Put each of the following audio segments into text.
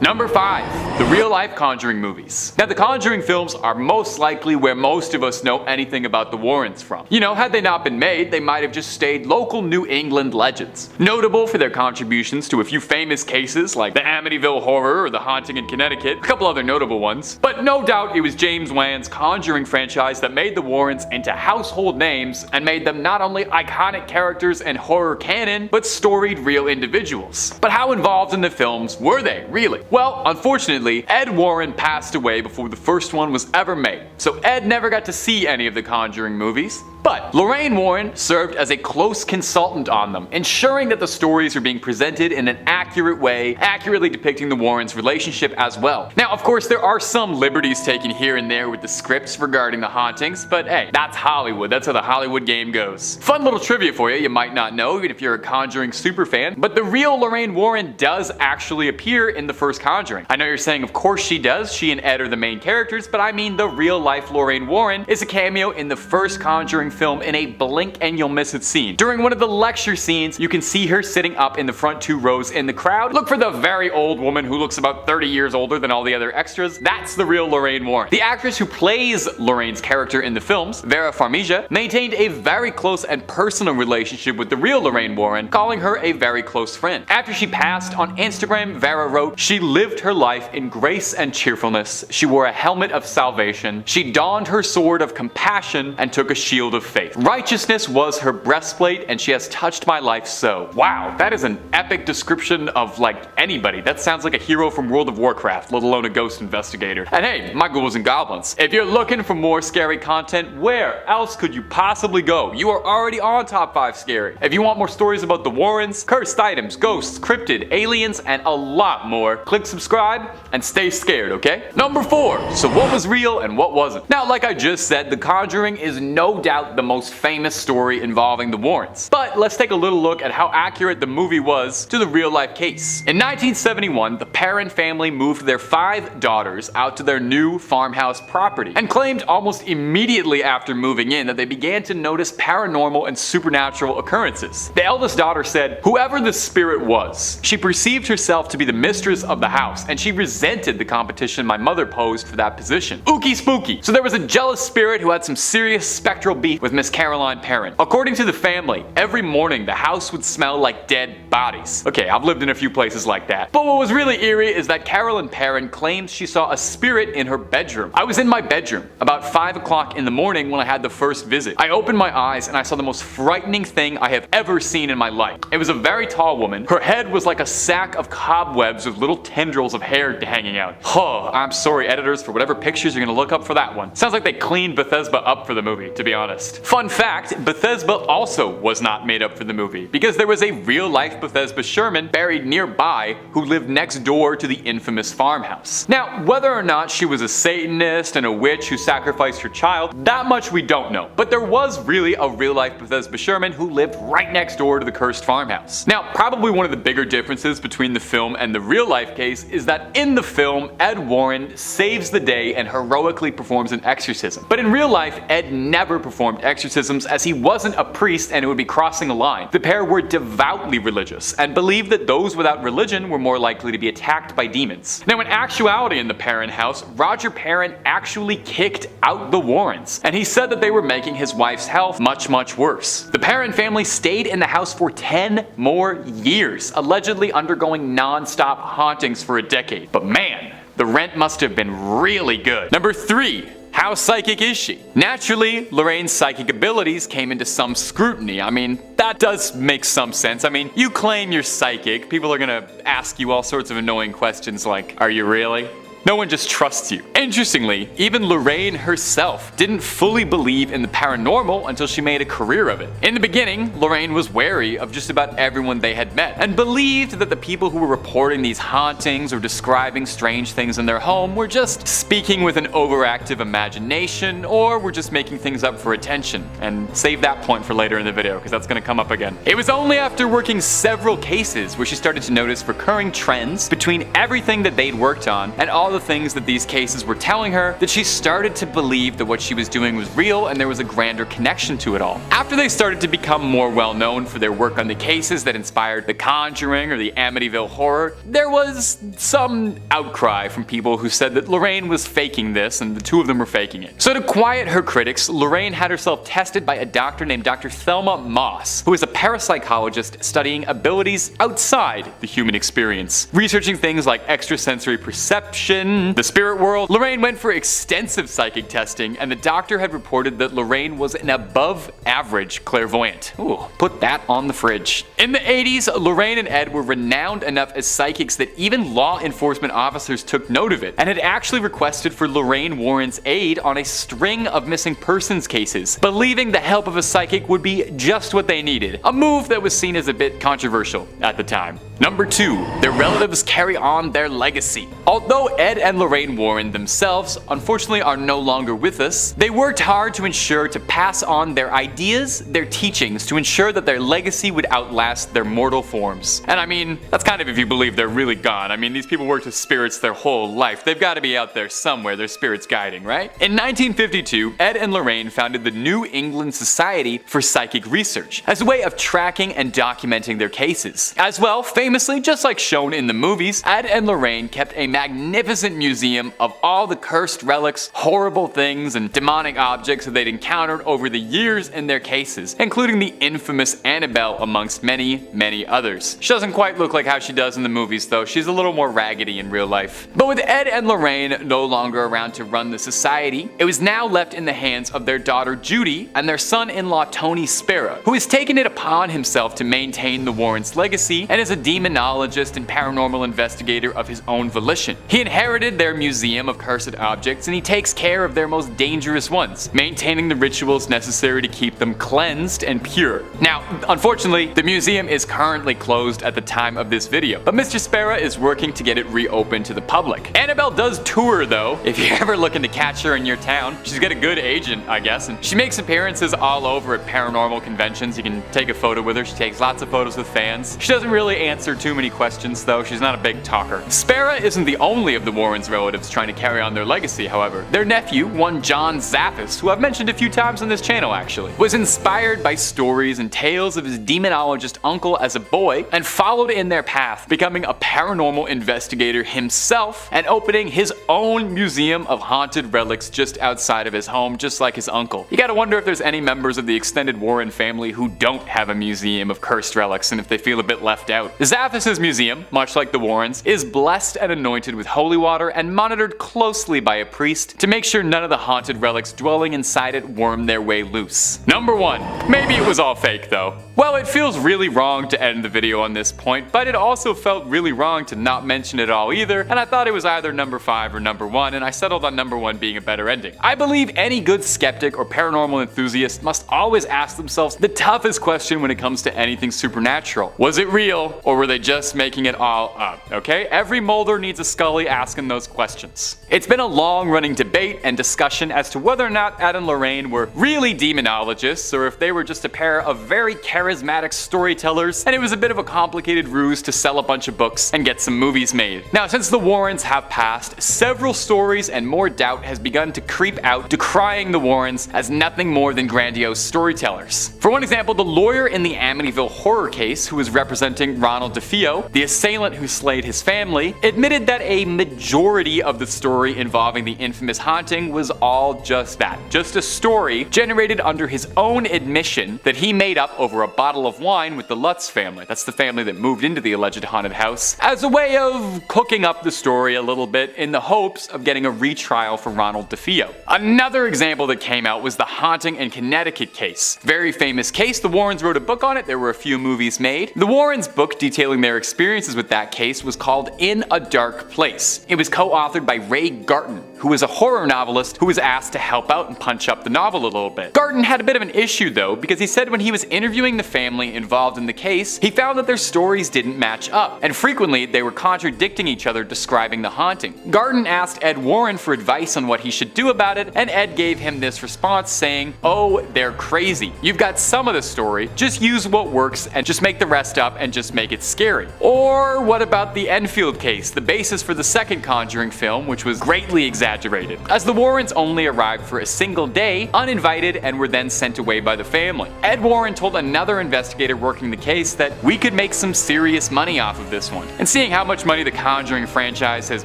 Number 5. The real-life Conjuring movies. Now, the Conjuring films are most likely where most of us know anything about the Warrens from. You know, had they not been made, they might have just stayed local New England legends. Notable for their contributions to a few famous cases like the Amityville horror or the haunting in Connecticut, a couple other notable ones. But no doubt it was James Wan's Conjuring franchise that made the Warrens into household names and made them not only iconic characters in horror canon, but storied real individuals. But how involved in the films were they, really? Well, unfortunately, Ed Warren passed away before the first one was ever made, so Ed never got to see any of the Conjuring movies. But Lorraine Warren served as a close consultant on them, ensuring that the stories were being presented in an accurate way, accurately depicting the Warrens' relationship as well. Now, of course, there are some liberties taken here and there with the scripts regarding the hauntings, but hey, that's Hollywood. That's how the Hollywood game goes. Fun little trivia for you might not know, even if you're a Conjuring superfan, but the real Lorraine Warren does actually appear in the first Conjuring. I know you're saying, of course she does. She and Ed are the main characters, but I mean the real-life Lorraine Warren is a cameo in the first Conjuring film in a blink and you'll miss it scene. During one of the lecture scenes, you can see her sitting up in the front 2 rows in the crowd. Look for the very old woman who looks about 30 years older than all the other extras. That's the real Lorraine Warren. The actress who plays Lorraine's character in the films, Vera Farmiga, maintained a very close and personal relationship with the real Lorraine Warren, calling her a very close friend. After she passed, on Instagram, Vera wrote, "She lived her life in grace and cheerfulness. She wore a helmet of salvation. She donned her sword of compassion and took a shield of faith. Righteousness was her breastplate, and she has touched my life so." Wow, that is an epic description of like anybody. That sounds like a hero from World of Warcraft, let alone a ghost investigator. And hey, my ghouls and goblins, if you're looking for more scary content, where else could you possibly go? You are already on Top 5 Scary. If you want more stories about the Warrens, cursed items, ghosts, cryptid, aliens, and a lot more, click subscribe and stay scared, okay? Number 4. So what was real and what wasn't? Now, like I just said, The Conjuring is no doubt the most famous story involving the Warrens. But let's take a little look at how accurate the movie was to the real-life case. In 1971, the Perron family moved their 5 daughters out to their new farmhouse property and claimed almost immediately after moving in that they began to notice paranormal and supernatural occurrences. The eldest daughter said, "Whoever the spirit was, she perceived herself to be the mistress of the house, and she resented the competition my mother posed for that position. Ookie spooky." So there was a jealous spirit who had some serious spectral beef with Miss Caroline Perron. According to the family, every morning the house would smell like dead bodies. Okay, I've lived in a few places like that. But what was really eerie is that Caroline Perron claims she saw a spirit in her bedroom. "I was in my bedroom about 5 o'clock in the morning when I had the first visit. I opened my eyes and I saw the most frightening thing I have ever seen in my life. It was a very tall woman. Her head was like a sack of cobwebs with little tendrils of hair hanging out." Oh, I'm sorry editors for whatever pictures you're gonna look up for that one. Sounds like they cleaned Bethesda up for the movie, to be honest. Fun fact, Bethesda also was not made up for the movie, because there was a real-life Bethesda Sherman buried nearby who lived next door to the infamous farmhouse. Now, whether or not she was a Satanist and a witch who sacrificed her child, that much we don't know. But there was really a real-life Bethesda Sherman who lived right next door to the cursed farmhouse. Now, probably one of the bigger differences between the film and the real-life case is that in the film, Ed Warren saves the day and heroically performs an exorcism. But in real life, Ed never performed exorcisms, as he wasn't a priest and it would be crossing a line. The pair were devoutly religious and believed that those without religion were more likely to be attacked by demons. Now, in actuality in the Perron house, Roger Perron actually kicked out the Warrens, and he said that they were making his wife's health much worse. The Perron family stayed in the house for 10 more years, allegedly undergoing non-stop hauntings for a decade. But man, the rent must have been really good. Number 3. How psychic is she? Naturally, Lorraine's psychic abilities came into some scrutiny. I mean, that does make some sense. I mean, you claim you're psychic, people are gonna ask you all sorts of annoying questions like, "Are you really?" No one just trusts you. Interestingly, even Lorraine herself didn't fully believe in the paranormal until she made a career of it. In the beginning, Lorraine was wary of just about everyone they had met, and believed that the people who were reporting these hauntings or describing strange things in their home were just speaking with an overactive imagination, or were just making things up for attention. And save that point for later in the video, because that's gonna come up again. It was only after working several cases where she started to notice recurring trends between everything that they'd worked on and all the things that these cases were telling her that she started to believe that what she was doing was real and there was a grander connection to it all. After they started to become more well known for their work on the cases that inspired The Conjuring or the Amityville horror, there was some outcry from people who said that Lorraine was faking this and the two of them were faking it. So to quiet her critics, Lorraine had herself tested by a doctor named Dr. Thelma Moss, who is a parapsychologist studying abilities outside the human experience. Researching things like extrasensory perception, the spirit world, Lorraine went for extensive psychic testing, and the doctor had reported that Lorraine was an above average clairvoyant. Ooh, put that on the fridge. In the 80s, Lorraine and Ed were renowned enough as psychics that even law enforcement officers took note of it, and had actually requested for Lorraine Warren's aid on a string of missing persons cases, believing the help of a psychic would be just what they needed, a move that was seen as a bit controversial at the time. Number 2. Their relatives carry on their legacy. Although Ed and Lorraine Warren themselves unfortunately are no longer with us, they worked hard to ensure to pass on their ideas, their teachings, to ensure that their legacy would outlast their mortal forms. And I mean, that's kind of if you believe they're really gone. I mean, these people worked with spirits their whole life. They've got to be out there somewhere, their spirits guiding, right? In 1952, Ed and Lorraine founded the New England Society for Psychic Research as a way of tracking and documenting their cases. As well, famously, just like shown in the movies, Ed and Lorraine kept a magnificent museum of all the cursed relics, horrible things, and demonic objects that they'd encountered over the years in their cases, including the infamous Annabelle amongst many, many others. She doesn't quite look like how she does in the movies though, she's a little more raggedy in real life. But with Ed and Lorraine no longer around to run the society, it was now left in the hands of their daughter Judy and their son-in-law Tony Spera, who has taken it upon himself to maintain the Warrens' legacy and is a demonologist and paranormal investigator of his own volition. He inherited their museum of cursed objects and he takes care of their most dangerous ones, maintaining the rituals necessary to keep them cleansed and pure. Now, unfortunately, the museum is currently closed at the time of this video, but Mr. Spera is working to get it reopened to the public. Annabelle does tour though, if you're ever looking to catch her in your town. She's got a good agent, I guess, and she makes appearances all over at paranormal conventions. You can take a photo with her. She takes lots of photos with fans. She doesn't really answer too many questions though. She's not a big talker. Spera isn't the only of the Warrens' relatives trying to carry on their legacy, however. Their nephew, one John Zaffis, who I've mentioned a few times on this channel actually, was inspired by stories and tales of his demonologist uncle as a boy and followed in their path, becoming a paranormal investigator himself and opening his own museum of haunted relics just outside of his home, just like his uncle. You gotta wonder if there's any members of the extended Warren family who don't have a museum of cursed relics and if they feel a bit left out. Zaffis' museum, much like the Warrens, is blessed and anointed with holy water and monitored closely by a priest to make sure none of the haunted relics dwelling inside it worm their way loose. Number 1. Maybe it was all fake though. Well, it feels really wrong to end the video on this point, but it also felt really wrong to not mention it all either, and I thought it was either number 5 or number 1, and I settled on number 1 being a better ending. I believe any good skeptic or paranormal enthusiast must always ask themselves the toughest question when it comes to anything supernatural. Was it real, or were they just making it all up, okay? Every Mulder needs a Scully asking those questions. It's been a long-running debate and discussion as to whether or not Ed and Lorraine were really demonologists, or if they were just a pair of very charismatic storytellers, and it was a bit of a complicated ruse to sell a bunch of books and get some movies made. Now, since the Warrens have passed, several stories and more doubt has begun to creep out, decrying the Warrens as nothing more than grandiose storytellers. For one example, the lawyer in the Amityville horror case, who was representing Ronald DeFeo, the assailant who slayed his family, admitted that a majority of the story involving the infamous haunting was all just that, just a story generated under his own admission that he made up over a bottle of wine with the Lutz family. That's the family that moved into the alleged haunted house, as a way of cooking up the story a little bit in the hopes of getting a retrial for Ronald DeFeo. Another example that came out was the haunting in Connecticut case. Very famous case. The Warrens wrote a book on it. There were a few movies made. The Warrens' book detailing their experiences with that case was called In a Dark Place. It was co-authored by Ray Garton, who was a horror novelist who was asked to help out and punch up the novel a little bit. Garton had a bit of an issue though, because he said when he was interviewing the family involved in the case, he found that their stories didn't match up, and frequently they were contradicting each other describing the haunting. Garton asked Ed Warren for advice on what he should do about it, and Ed gave him this response saying, "Oh, they're crazy. You've got some of the story, just use what works and just make the rest up and just make it scary." Or what about the Enfield case, the basis for the second Conjuring film, which was greatly exaggerated, as the Warrens only arrived for a single day, uninvited, and were then sent away by the family. Ed Warren told another investigator working the case that we could make some serious money off of this one. And seeing how much money the Conjuring franchise has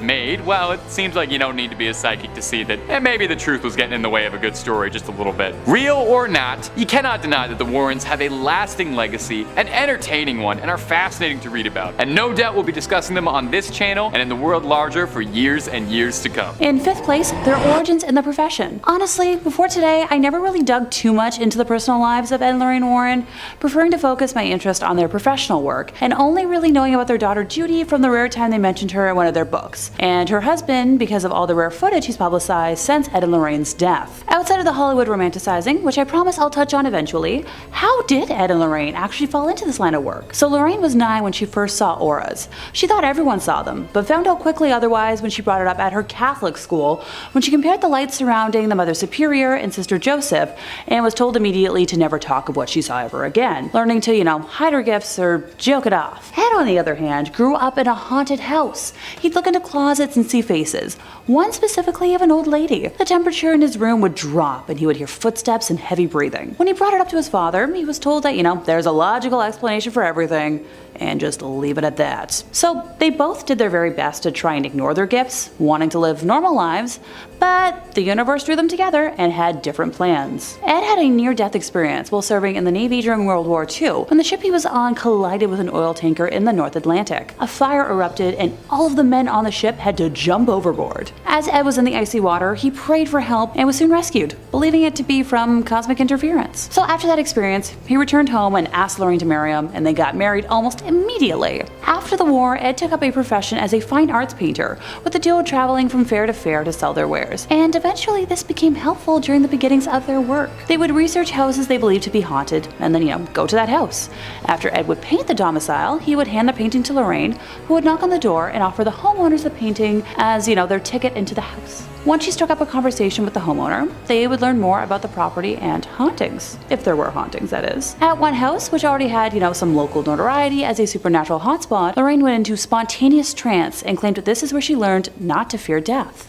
made, well, it seems like you don't need to be a psychic to see that maybe the truth was getting in the way of a good story just a little bit. Real or not, you cannot deny that the Warrens have a lasting legacy, an entertaining one, and are fascinating to read about. And no doubt we'll be discussing them on this channel and in the world larger for years and years to come. In 5th place, their origins in the profession. Honestly, before today, I never really dug too much into the personal lives of Ed and Lorraine Warren, preferring to focus my interest on their professional work, and only really knowing about their daughter Judy from the rare time they mentioned her in one of their books, and her husband because of all the rare footage he's publicized since Ed and Lorraine's death. Outside of the Hollywood romanticizing, which I promise I'll touch on eventually, how did Ed and Lorraine actually fall into this line of work? So Lorraine was 9 when she first saw auras. She thought everyone saw them, but found out quickly otherwise when she brought it up at her Catholic school, when she compared the lights surrounding the Mother Superior and Sister Joseph, and was told immediately to never talk of what she saw ever again, learning to, hide her gifts or joke it off. Ed, on the other hand, grew up in a haunted house. He'd look into closets and see faces, one specifically of an old lady. The temperature in his room would drop and he would hear footsteps and heavy breathing. When he brought it up to his father, he was told that, there's a logical explanation for everything, and just leave it at that. So they both did their very best to try and ignore their gifts, wanting to live normal lives, but the universe drew them together and had different plans. Ed had a near-death experience while serving in the Navy during World War II, when the ship he was on collided with an oil tanker in the North Atlantic. A fire erupted and all of the men on the ship had to jump overboard. As Ed was in the icy water, he prayed for help and was soon rescued, believing it to be from cosmic interference. So after that experience, he returned home and asked Lorraine to marry him, and they got married almost immediately. After the war, Ed took up a profession as a fine arts painter, with the duo traveling from fair to fair to sell their wares, and eventually this became helpful during the beginnings of their work. They would research houses they believed to be haunted, and then, go to that house. After Ed would paint the domicile, he would hand the painting to Lorraine, who would knock on the door and offer the homeowners the painting as, their ticket into the house. Once she struck up a conversation with the homeowner, they would learn more about the property and hauntings, if there were hauntings, that is. At one house, which already had, some local notoriety as a supernatural hotspot, Lorraine went into spontaneous trance and claimed that this is where she learned not to fear death.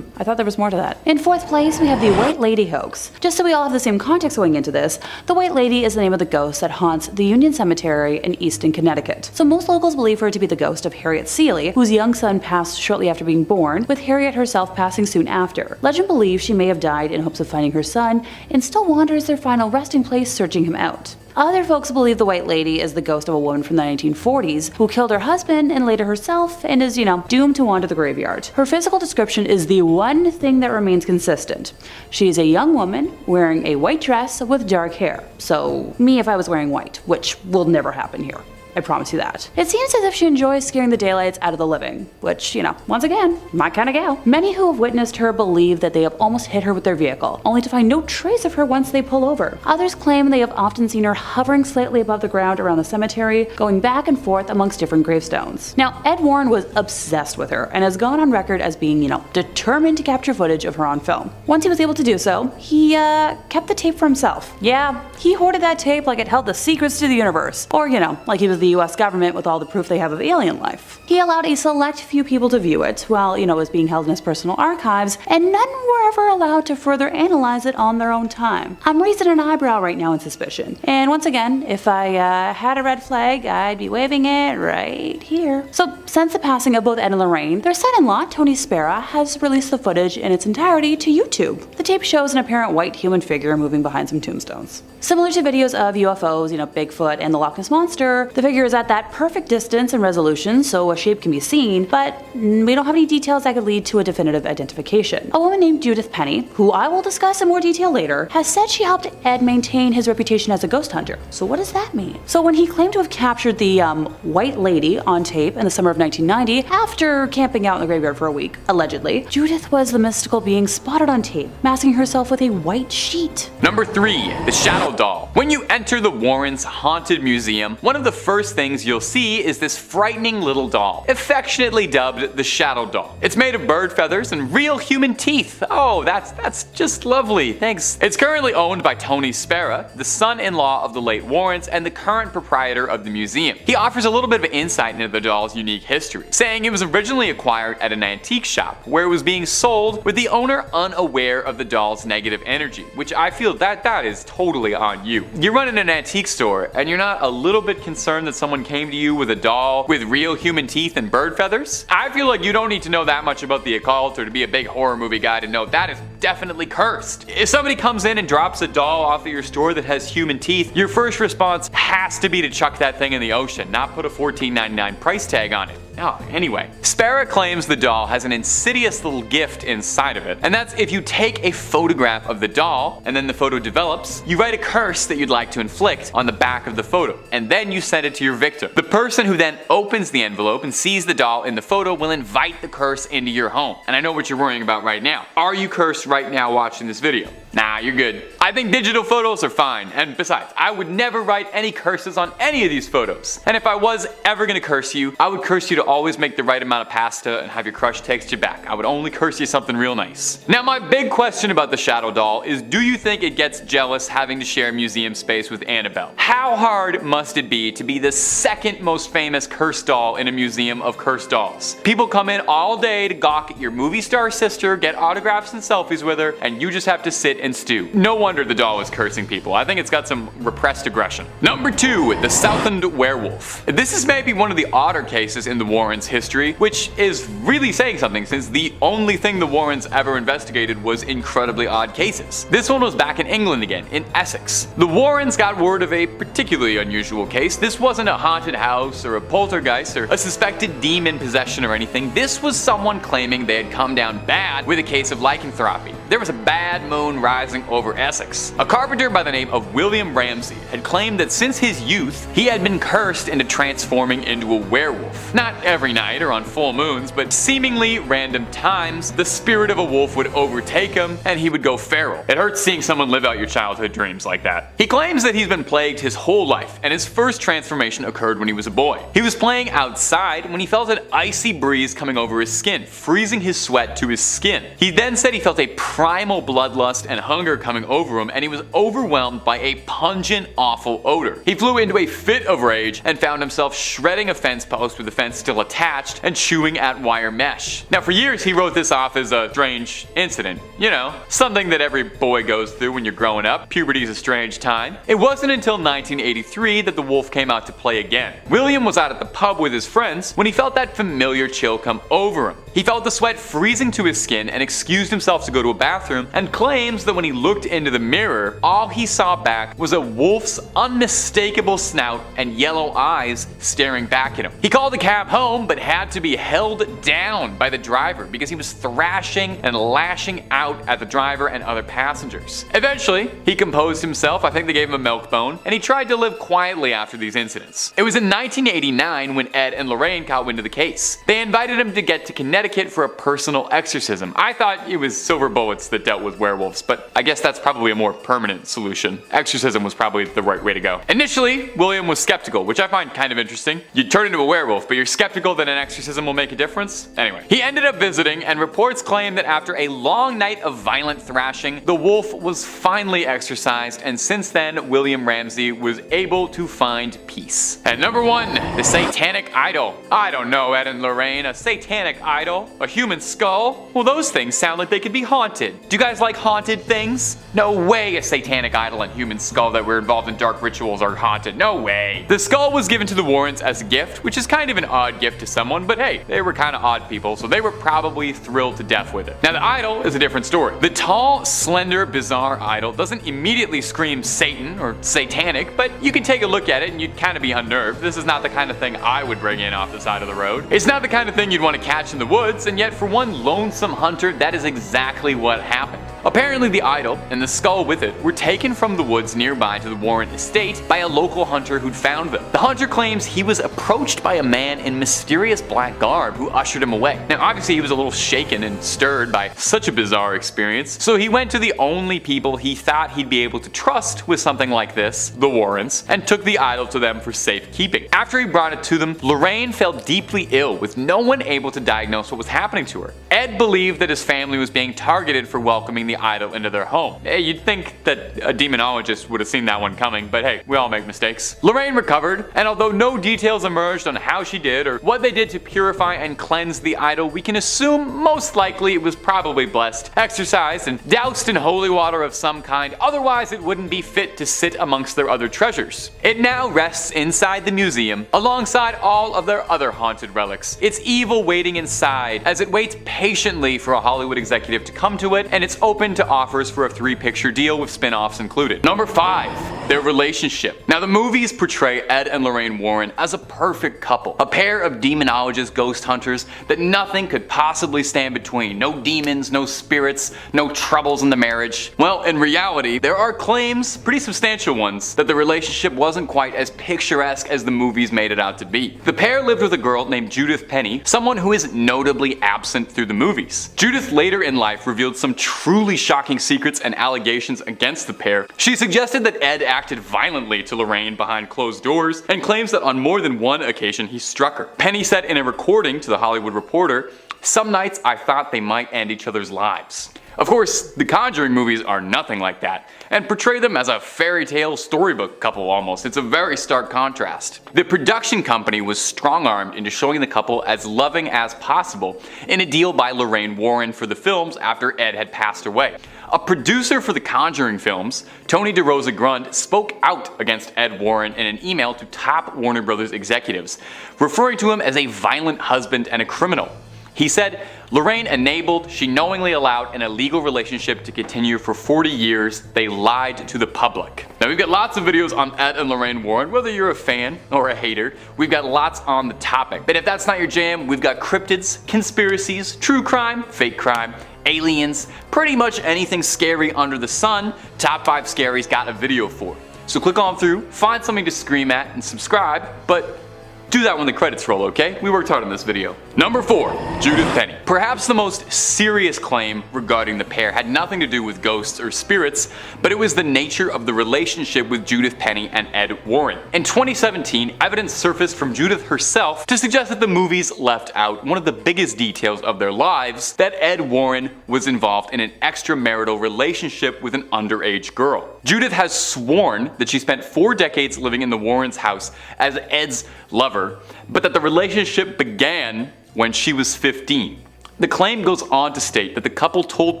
I thought there was more to that. In 4th place, we have the White Lady hoax. Just so we all have the same context going into this, the White Lady is the name of the ghost that haunts the Union Cemetery in Easton, Connecticut. So most locals believe her to be the ghost of Harriet Seeley, whose young son passed shortly after being born, with Harriet herself passing soon after. Legend believes she may have died in hopes of finding her son, and still wanders their final resting place searching him out. Other folks believe the White Lady is the ghost of a woman from the 1940s who killed her husband and later herself and is, doomed to wander the graveyard. Her physical description is the one thing that remains consistent. She is a young woman wearing a white dress with dark hair. So me if I was wearing white, which will never happen here. I promise you that. It seems as if she enjoys scaring the daylights out of the living, which, once again, my kind of gal. Many who have witnessed her believe that they have almost hit her with their vehicle, only to find no trace of her once they pull over. Others claim they have often seen her hovering slightly above the ground around the cemetery, going back and forth amongst different gravestones. Now, Ed Warren was obsessed with her and has gone on record as being, determined to capture footage of her on film. Once he was able to do so, he kept the tape for himself. Yeah, he hoarded that tape like it held the secrets to the universe, or, like he was the US government with all the proof they have of alien life. He allowed a select few people to view it while, it was being held in his personal archives, and none were ever allowed to further analyze it on their own time. I'm raising an eyebrow right now in suspicion. And once again, if I had a red flag, I'd be waving it right here. So since the passing of both Ed and Lorraine, their son-in-law, Tony Spera, has released the footage in its entirety to YouTube. The tape shows an apparent white human figure moving behind some tombstones. Similar to videos of UFOs, Bigfoot and the Loch Ness Monster, the figure figure is at that perfect distance and resolution so a shape can be seen, but we don't have any details that could lead to a definitive identification. A woman named Judith Penney, who I will discuss in more detail later, has said she helped Ed maintain his reputation as a ghost hunter. So what does that mean? So when he claimed to have captured the white lady on tape in the summer of 1990 after camping out in the graveyard for a week, allegedly, Judith was the mystical being spotted on tape, masking herself with a white sheet. Number 3. The Shadow Doll. When you enter the Warrens' Haunted Museum, one of the first things you'll see is this frightening little doll, affectionately dubbed the Shadow Doll. It's made of bird feathers and real human teeth. Oh, that's just lovely, thanks. It's currently owned by Tony Spera, the son-in-law of the late Warrens and the current proprietor of the museum. He offers a little bit of insight into the doll's unique history, saying it was originally acquired at an antique shop where it was being sold with the owner unaware of the doll's negative energy, which I feel that is totally on you. You're running an antique store and you're not a little bit concerned that someone came to you with a doll with real human teeth and bird feathers? I feel like you don't need to know that much about the occult or to be a big horror movie guy to know that is definitely cursed. If somebody comes in and drops a doll off of your store that has human teeth, your first response has to be to chuck that thing in the ocean, not put a $14.99 price tag on it. Oh, anyway, Spera claims the doll has an insidious little gift inside of it, and that's if you take a photograph of the doll and then the photo develops, you write a curse that you'd like to inflict on the back of the photo, and then you send it to your victim. The person who then opens the envelope and sees the doll in the photo will invite the curse into your home. And I know what you're worrying about right now. Are you cursed right now watching this video? Nah, you're good. I think digital photos are fine, and besides, I would never write any curses on any of these photos. And if I was ever gonna curse you, I would curse you to always make the right amount of pasta and have your crush text you back. I would only curse you something real nice. Now my big question about the Shadow Doll is, do you think it gets jealous having to share museum space with Annabelle? How hard must it be to be the second most famous cursed doll in a museum of cursed dolls? People come in all day to gawk at your movie star sister, get autographs and selfies with her, and you just have to sit and stew. No wonder the doll is cursing people. I think it's got some repressed aggression. Number 2, the Southend Werewolf. This is maybe one of the odder cases in the Warrens' history, which is really saying something since the only thing the Warrens ever investigated was incredibly odd cases. This one was back in England again, in Essex. The Warrens got word of a particularly unusual case. This wasn't a haunted house or a poltergeist or a suspected demon possession or anything. This was someone claiming they had come down bad with a case of lycanthropy. There was a bad moon rising over Essex. A carpenter by the name of William Ramsey had claimed that since his youth, he had been cursed into transforming into a werewolf. Not every night or on full moons, but seemingly random times, the spirit of a wolf would overtake him and he would go feral. It hurts seeing someone live out your childhood dreams like that. He claims that he's been plagued his whole life, and his first transformation occurred when he was a boy. He was playing outside when he felt an icy breeze coming over his skin, freezing his sweat to his skin. He then said he felt a primal bloodlust and hunger coming over him, and he was overwhelmed by a pungent, awful odor. He flew into a fit of rage and found himself shredding a fence post with the fence still attached and chewing at wire mesh. Now for years he wrote this off as a strange incident. You know, something that every boy goes through when you're growing up. Puberty's a strange time. It wasn't until 1983 that the wolf came out to play again. William was out at the pub with his friends when he felt that familiar chill come over him. He felt the sweat freezing to his skin and excused himself to go to a bathroom, and claims that when he looked into the mirror, all he saw back was a wolf's unmistakable snout and yellow eyes staring back at him. He called a cab home but had to be held down by the driver because he was thrashing and lashing out at the driver and other passengers. Eventually, he composed himself, I think they gave him a milk bone, and he tried to live quietly after these incidents. It was in 1989 when Ed and Lorraine got wind of the case. They invited him to get to Connecticut for a personal exorcism. I thought it was silver bullets that dealt with werewolves, but I guess that's probably a more permanent solution. Exorcism was probably the right way to go. Initially, William was skeptical, which I find kind of interesting. You turn into a werewolf, but you're skeptical that an exorcism will make a difference? Anyway, he ended up visiting, and reports claim that after a long night of violent thrashing, the wolf was finally exorcised, and since then, William Ramsey was able to find peace. And number 1, the Satanic Idol. I don't know, Ed and Lorraine, a satanic idol? A human skull? Well, those things sound like they could be haunted. haunted. Do you guys like haunted things? No way a satanic idol and human skull that were involved in dark rituals are haunted. No way. The skull was given to the Warrens as a gift, which is kind of an odd gift to someone, but hey, they were kind of odd people, so they were probably thrilled to death with it. Now the idol is a different story. The tall, slender, bizarre idol doesn't immediately scream Satan or satanic, but you can take a look at it and you'd kind of be unnerved. This is not the kind of thing I would bring in off the side of the road. It's not the kind of thing you'd want to catch in the woods, and yet for one lonesome hunter, that is exactly what happened. Apparently the idol and the skull with it were taken from the woods nearby to the Warren estate by a local hunter who'd found them. The hunter claims he was approached by a man in mysterious black garb who ushered him away. Now obviously he was a little shaken and stirred by such a bizarre experience, so he went to the only people he thought he'd be able to trust with something like this, the Warrens, and took the idol to them for safekeeping. After he brought it to them, Lorraine fell deeply ill with no one able to diagnose what was happening to her. Ed believed that his family was being targeted for welcoming the idol into their home. Hey, you'd think that a demonologist would have seen that one coming, but hey, we all make mistakes. Lorraine recovered, and although no details emerged on how she did or what they did to purify and cleanse the idol, we can assume most likely it was probably blessed, exorcised, and doused in holy water of some kind, otherwise it wouldn't be fit to sit amongst their other treasures. It now rests inside the museum, alongside all of their other haunted relics. It's evil waiting inside, as it waits patiently for a Hollywood executive to come to it, and it's open to offers for a 3-picture deal with spin-offs included. Number 5. Their relationship. Now the movies portray Ed and Lorraine Warren as a perfect couple, a pair of demonologist ghost hunters that nothing could possibly stand between. No demons, no spirits, no troubles in the marriage. Well, in reality, there are claims, pretty substantial ones, that the relationship wasn't quite as picturesque as the movies made it out to be. The pair lived with a girl named Judith Penney, someone who is notably absent through the movies. Judith later in life revealed some truly shocking secrets and allegations against the pair. She suggested that Ed acted violently to Lorraine behind closed doors, and claims that on more than one occasion he struck her. Penney said in a recording to The Hollywood Reporter, "Some nights I thought they might end each other's lives." Of course, the Conjuring movies are nothing like that, and portray them as a fairy tale storybook couple almost. It's a very stark contrast. The production company was strong-armed into showing the couple as loving as possible in a deal by Lorraine Warren for the films after Ed had passed away. A producer for the Conjuring films, Tony DeRosa Grund, spoke out against Ed Warren in an email to top Warner Brothers executives, referring to him as a violent husband and a criminal. He said, "Lorraine enabled, she knowingly allowed an illegal relationship to continue for 40 years. They lied to the public." Now we've got lots of videos on Ed and Lorraine Warren, whether you're a fan or a hater. We've got lots on the topic. But if that's not your jam, we've got cryptids, conspiracies, true crime, fake crime, aliens, pretty much anything scary under the sun. Top 5 Scary's got a video for. So click on through, find something to scream at, and subscribe, but do that when the credits roll, okay? We worked hard on this video. Number 4. Judith Penney. Perhaps the most serious claim regarding the pair had nothing to do with ghosts or spirits, but it was the nature of the relationship with Judith Penney and Ed Warren. In 2017, evidence surfaced from Judith herself to suggest that the movies left out one of the biggest details of their lives, that Ed Warren was involved in an extramarital relationship with an underage girl. Judith has sworn that she spent 4 decades living in the Warrens' house as Ed's lover, but that the relationship began when she was 15. The claim goes on to state that the couple told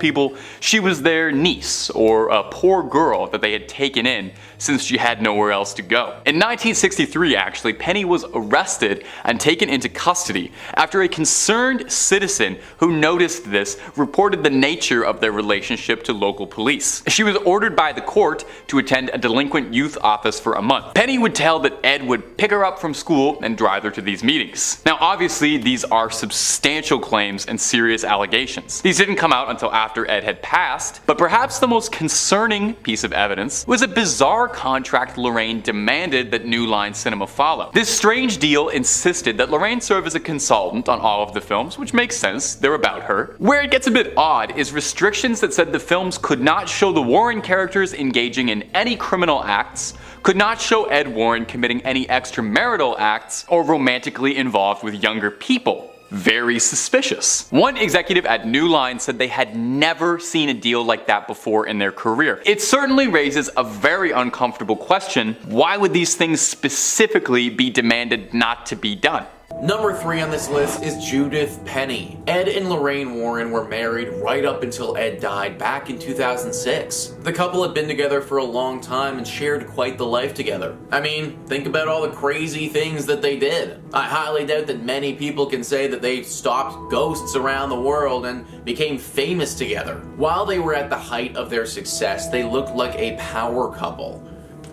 people she was their niece, or a poor girl that they had taken in since she had nowhere else to go. In 1963 actually, Penney was arrested and taken into custody after a concerned citizen who noticed this reported the nature of their relationship to local police. She was ordered by the court to attend a delinquent youth office for a month. Penney would tell that Ed would pick her up from school and drive her to these meetings. Now obviously these are substantial claims and serious allegations. These didn't come out until after Ed had passed, but perhaps the most concerning piece of evidence was a bizarre contract Lorraine demanded that New Line Cinema follow. This strange deal insisted that Lorraine serve as a consultant on all of the films, which makes sense, they're about her. Where it gets a bit odd is restrictions that said the films could not show the Warren characters engaging in any criminal acts, could not show Ed Warren committing any extramarital acts, or romantically involved with younger people. Very suspicious. One executive at New Line said they had never seen a deal like that before in their career. It certainly raises a very uncomfortable question: why would these things specifically be demanded not to be done? Number 3 on this list is Judith Penney. Ed and Lorraine Warren were married right up until Ed died back in 2006. The couple had been together for a long time and shared quite the life together. I mean, think about all the crazy things that they did. I highly doubt that many people can say that they stopped ghosts around the world and became famous together. While they were at the height of their success, they looked like a power couple.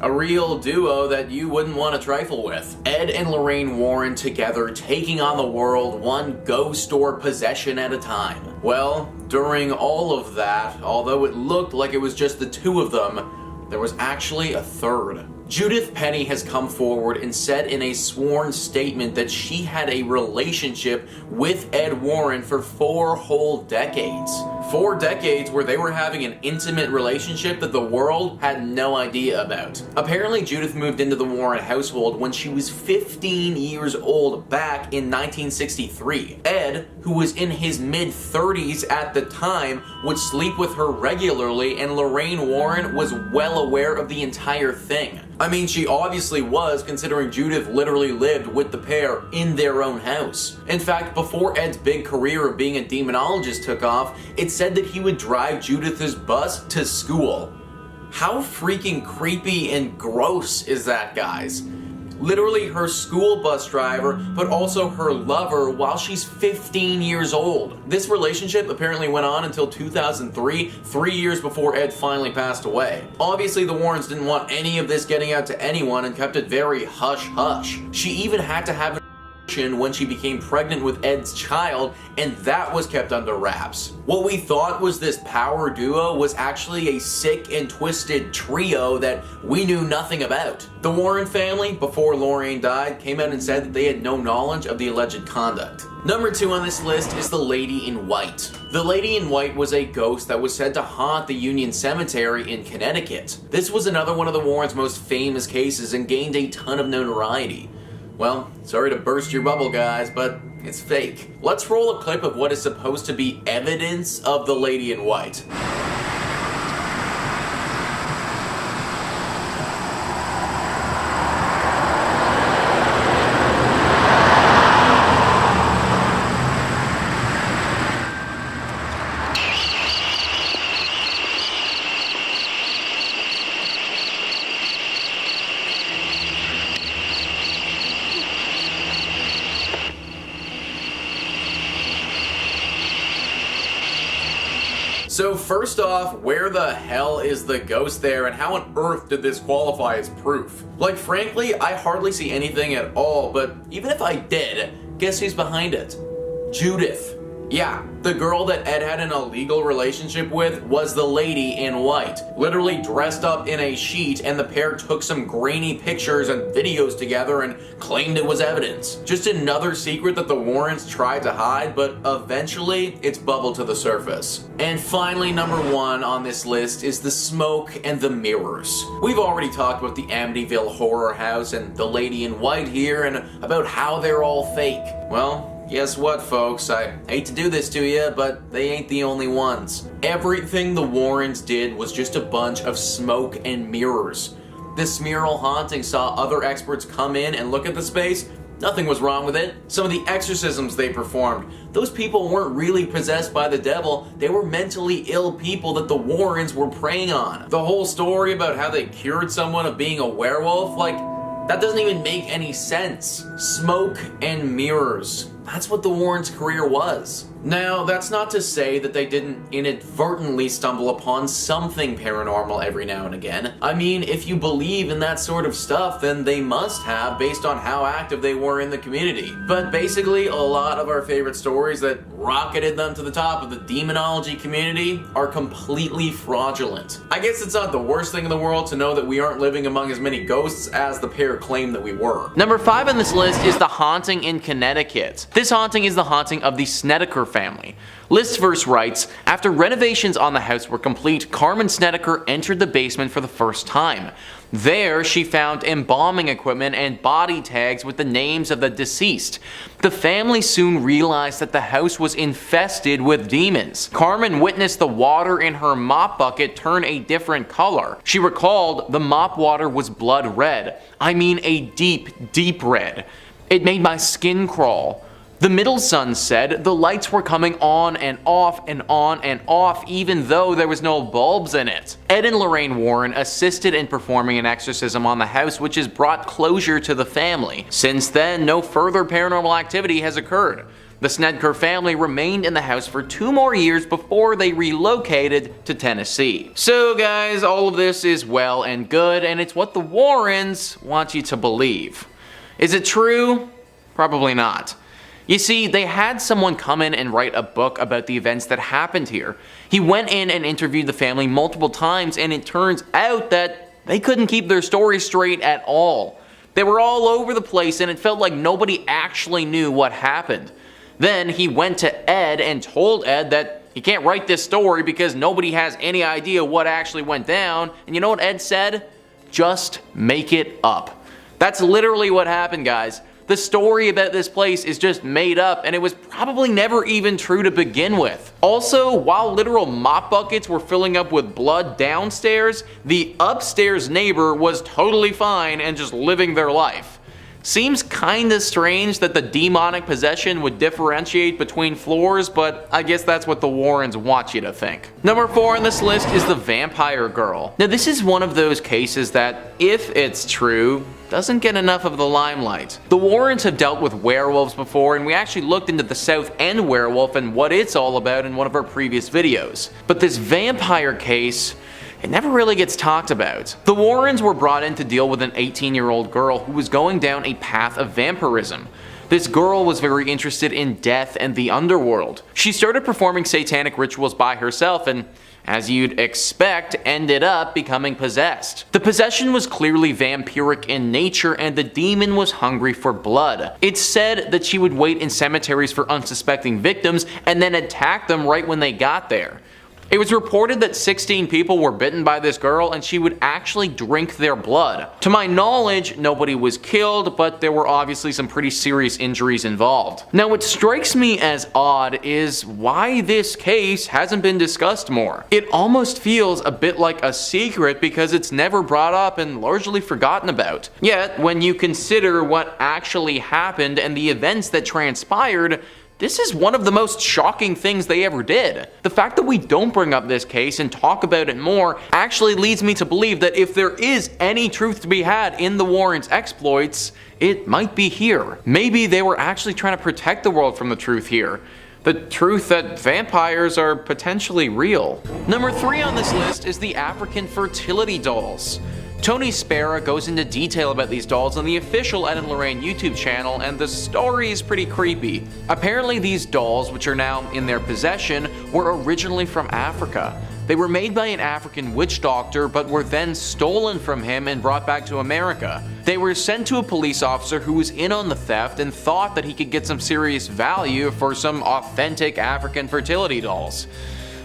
A real duo that you wouldn't want to trifle with. Ed and Lorraine Warren together taking on the world one ghost or possession at a time. Well, during all of that, although it looked like it was just the two of them, there was actually a third. Judith Penney has come forward and said in a sworn statement that she had a relationship with Ed Warren for 4 whole decades. 4 decades where they were having an intimate relationship that the world had no idea about. Apparently, Judith moved into the Warren household when she was 15 years old back in 1963. Ed, who was in his mid-30s at the time, would sleep with her regularly, and Lorraine Warren was well aware of the entire thing. I mean, she obviously was, considering Judith literally lived with the pair in their own house. In fact, before Ed's big career of being a demonologist took off, it said that he would drive Judith's bus to school. How freaking creepy and gross is that, guys? Literally her school bus driver, but also her lover while she's 15 years old. This relationship apparently went on until 2003, 3 years before Ed finally passed away. Obviously, the Warrens didn't want any of this getting out to anyone and kept it very hush-hush. She even had to have when she became pregnant with Ed's child, and that was kept under wraps. What we thought was this power duo was actually a sick and twisted trio that we knew nothing about. The Warren family, before Lorraine died, came out and said that they had no knowledge of the alleged conduct. Number 2 on this list is the Lady in White. The Lady in White was a ghost that was said to haunt the Union Cemetery in Connecticut. This was another one of the Warrens' most famous cases and gained a ton of notoriety. Well, sorry to burst your bubble, guys, but it's fake. Let's roll a clip of what is supposed to be evidence of the Lady in White. So first off, where the hell is the ghost there, and how on earth did this qualify as proof? Like, frankly, I hardly see anything at all, but even if I did, guess who's behind it? Judith. Yeah, the girl that Ed had an illegal relationship with was the Lady in White. Literally dressed up in a sheet, and the pair took some grainy pictures and videos together and claimed it was evidence. Just another secret that the Warrens tried to hide, but eventually it's bubbled to the surface. And finally, number 1 on this list is the smoke and the mirrors. We've already talked about the Amityville horror house and the Lady in White here, and about how they're all fake. Well, guess what, folks? I hate to do this to you, but they ain't the only ones. Everything the Warrens did was just a bunch of smoke and mirrors. This mural haunting saw other experts come in and look at the space. Nothing was wrong with it. Some of the exorcisms they performed, those people weren't really possessed by the devil. They were mentally ill people that the Warrens were preying on. The whole story about how they cured someone of being a werewolf, like, that doesn't even make any sense. Smoke and mirrors. That's what the Warrens' career was. Now, that's not to say that they didn't inadvertently stumble upon something paranormal every now and again. I mean, if you believe in that sort of stuff, then they must have, based on how active they were in the community. But basically, a lot of our favorite stories that rocketed them to the top of the demonology community are completely fraudulent. I guess it's not the worst thing in the world to know that we aren't living among as many ghosts as the pair claim that we were. Number 5 on this list is the haunting in Connecticut. This haunting is the haunting of the Snedeker family. Listverse writes, after renovations on the house were complete, Carmen Snedeker entered the basement for the first time. There, she found embalming equipment and body tags with the names of the deceased. The family soon realized that the house was infested with demons. Carmen witnessed the water in her mop bucket turn a different color. She recalled the mop water was blood red. I mean a deep, deep red. It made my skin crawl. The middle son said the lights were coming on and off and on and off even though there was no bulbs in it. Ed and Lorraine Warren assisted in performing an exorcism on the house, which has brought closure to the family. Since then, no further paranormal activity has occurred. The Snedker family remained in the house for 2 more years before they relocated to Tennessee. So guys, all of this is well and good, and it's what the Warrens want you to believe. Is it true? Probably not. You see, they had someone come in and write a book about the events that happened here. He went in and interviewed the family multiple times, and it turns out that they couldn't keep their story straight at all. They were all over the place, and it felt like nobody actually knew what happened. Then he went to Ed and told Ed that he can't write this story because nobody has any idea what actually went down. And you know what Ed said? Just make it up. That's literally what happened, guys. The story about this place is just made up, and it was probably never even true to begin with. Also, while literal mop buckets were filling up with blood downstairs, the upstairs neighbor was totally fine and just living their life. Seems kinda strange that the demonic possession would differentiate between floors, but I guess that's what the Warrens want you to think. Number 4 on this list is the Vampire Girl. Now this is one of those cases that, if it's true, doesn't get enough of the limelight. The Warrens have dealt with werewolves before, and we actually looked into the South End werewolf and what it's all about in one of our previous videos. But this vampire case, it never really gets talked about. The Warrens were brought in to deal with an 18-year-old girl who was going down a path of vampirism. This girl was very interested in death and the underworld. She started performing satanic rituals by herself and, as you'd expect, ended up becoming possessed. The possession was clearly vampiric in nature, and the demon was hungry for blood. It's said that she would wait in cemeteries for unsuspecting victims and then attack them right when they got there. It was reported that 16 people were bitten by this girl, and she would actually drink their blood. To my knowledge, nobody was killed, but there were obviously some pretty serious injuries involved. Now what strikes me as odd is why this case hasn't been discussed more. It almost feels a bit like a secret because it's never brought up and largely forgotten about. Yet, when you consider what actually happened and the events that transpired, this is one of the most shocking things they ever did. The fact that we don't bring up this case and talk about it more actually leads me to believe that if there is any truth to be had in the Warrens' exploits, it might be here. Maybe they were actually trying to protect the world from the truth here. The truth that vampires are potentially real. Number 3 on this list is the African fertility dolls. Tony Spera goes into detail about these dolls on the official Ed and Lorraine YouTube channel, and the story is pretty creepy. Apparently these dolls, which are now in their possession, were originally from Africa. They were made by an African witch doctor, but were then stolen from him and brought back to America. They were sent to a police officer who was in on the theft and thought that he could get some serious value for some authentic African fertility dolls.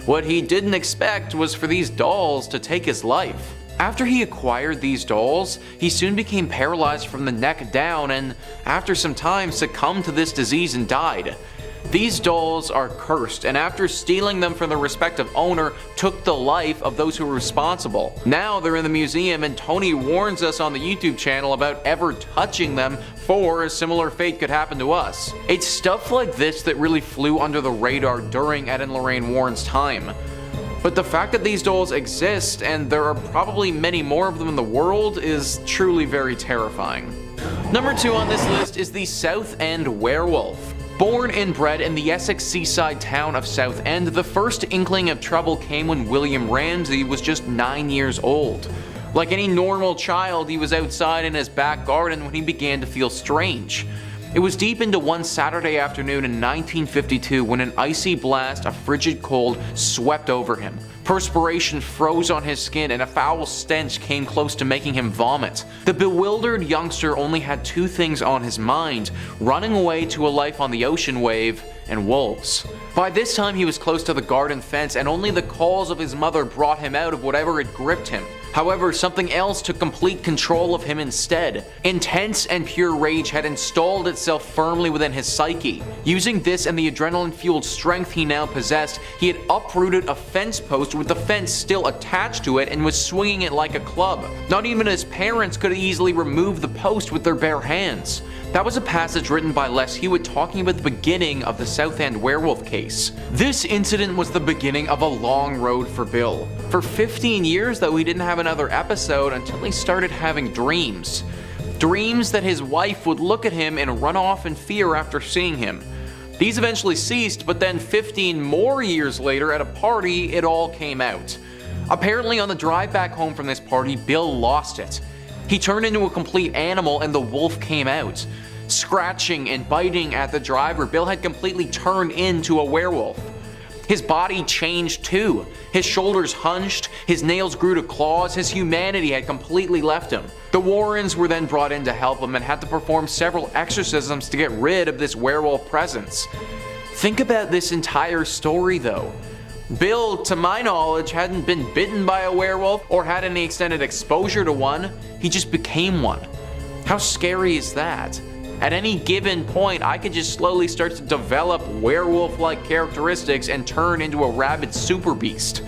What he didn't expect was for these dolls to take his life. After he acquired these dolls, he soon became paralyzed from the neck down and, after some time, succumbed to this disease and died. These dolls are cursed, and after stealing them from their respective owner, took the life of those who were responsible. Now they're in the museum, and Tony warns us on the YouTube channel about ever touching them, for a similar fate could happen to us. It's stuff like this that really flew under the radar during Ed and Lorraine Warren's time. But the fact that these dolls exist, and there are probably many more of them in the world, is truly very terrifying. Number 2 on this list is the South End Werewolf. Born and bred in the Essex seaside town of South End, the first inkling of trouble came when William Ramsey was just 9 years old. Like any normal child, he was outside in his back garden when he began to feel strange. It was deep into one Saturday afternoon in 1952 when an icy blast of frigid cold swept over him. Perspiration froze on his skin and a foul stench came close to making him vomit. The bewildered youngster only had 2 things on his mind: running away to a life on the ocean wave and wolves. By this time he was close to the garden fence, and only the calls of his mother brought him out of whatever had gripped him. However, something else took complete control of him instead. Intense and pure rage had installed itself firmly within his psyche. Using this and the adrenaline-fueled strength he now possessed, he had uprooted a fence post with the fence still attached to it and was swinging it like a club. Not even his parents could easily remove the post with their bare hands. That was a passage written by Les Hewitt talking about the beginning of the South End werewolf case. This incident was the beginning of a long road for Bill. For 15 years though, he didn't have another episode until he started having dreams. Dreams that his wife would look at him and run off in fear after seeing him. These eventually ceased, but then 15 more years later at a party, it all came out. Apparently on the drive back home from this party, Bill lost it. He turned into a complete animal and the wolf came out. Scratching and biting at the driver, Bill had completely turned into a werewolf. His body changed too. His shoulders hunched, his nails grew to claws, his humanity had completely left him. The Warrens were then brought in to help him and had to perform several exorcisms to get rid of this werewolf presence. Think about this entire story though. Bill, to my knowledge, hadn't been bitten by a werewolf or had any extended exposure to one. He just became one. How scary is that? At any given point, I could just slowly start to develop werewolf-like characteristics and turn into a rabid super beast.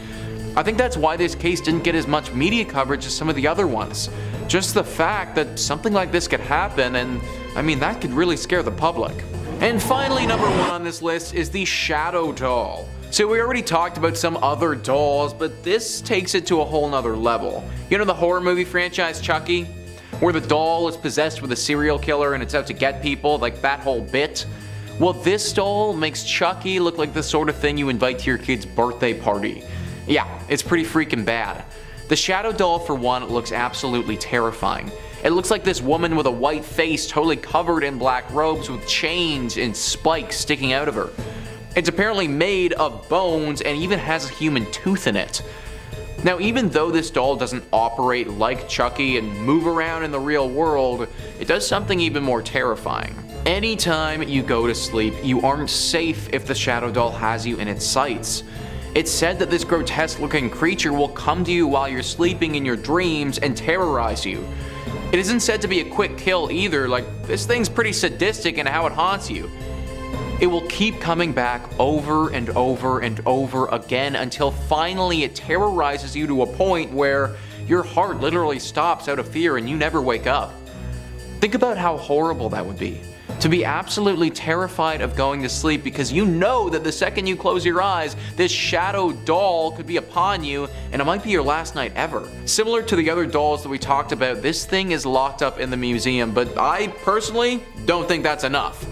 I think that's why this case didn't get as much media coverage as some of the other ones. Just the fact that something like this could happen, and I mean, that could really scare the public. And finally, number 1 on this list is the Shadow Doll. So we already talked about some other dolls, but this takes it to a whole nother level. You know the horror movie franchise Chucky? Where the doll is possessed with a serial killer and it's out to get people, like that whole bit? Well, this doll makes Chucky look like the sort of thing you invite to your kid's birthday party. Yeah, it's pretty freaking bad. The Shadow Doll, for one, looks absolutely terrifying. It looks like this woman with a white face totally covered in black robes with chains and spikes sticking out of her. It's apparently made of bones and even has a human tooth in it. Now, even though this doll doesn't operate like Chucky and move around in the real world, it does something even more terrifying. Anytime you go to sleep, you aren't safe if the Shadow Doll has you in its sights. It's said that this grotesque-looking creature will come to you while you're sleeping in your dreams and terrorize you. It isn't said to be a quick kill either, like this thing's pretty sadistic in how it haunts you. It will keep coming back over and over and over again until finally it terrorizes you to a point where your heart literally stops out of fear and you never wake up. Think about how horrible that would be. To be absolutely terrified of going to sleep because you know that the second you close your eyes, this shadow doll could be upon you and it might be your last night ever. Similar to the other dolls that we talked about, this thing is locked up in the museum, but I personally don't think that's enough.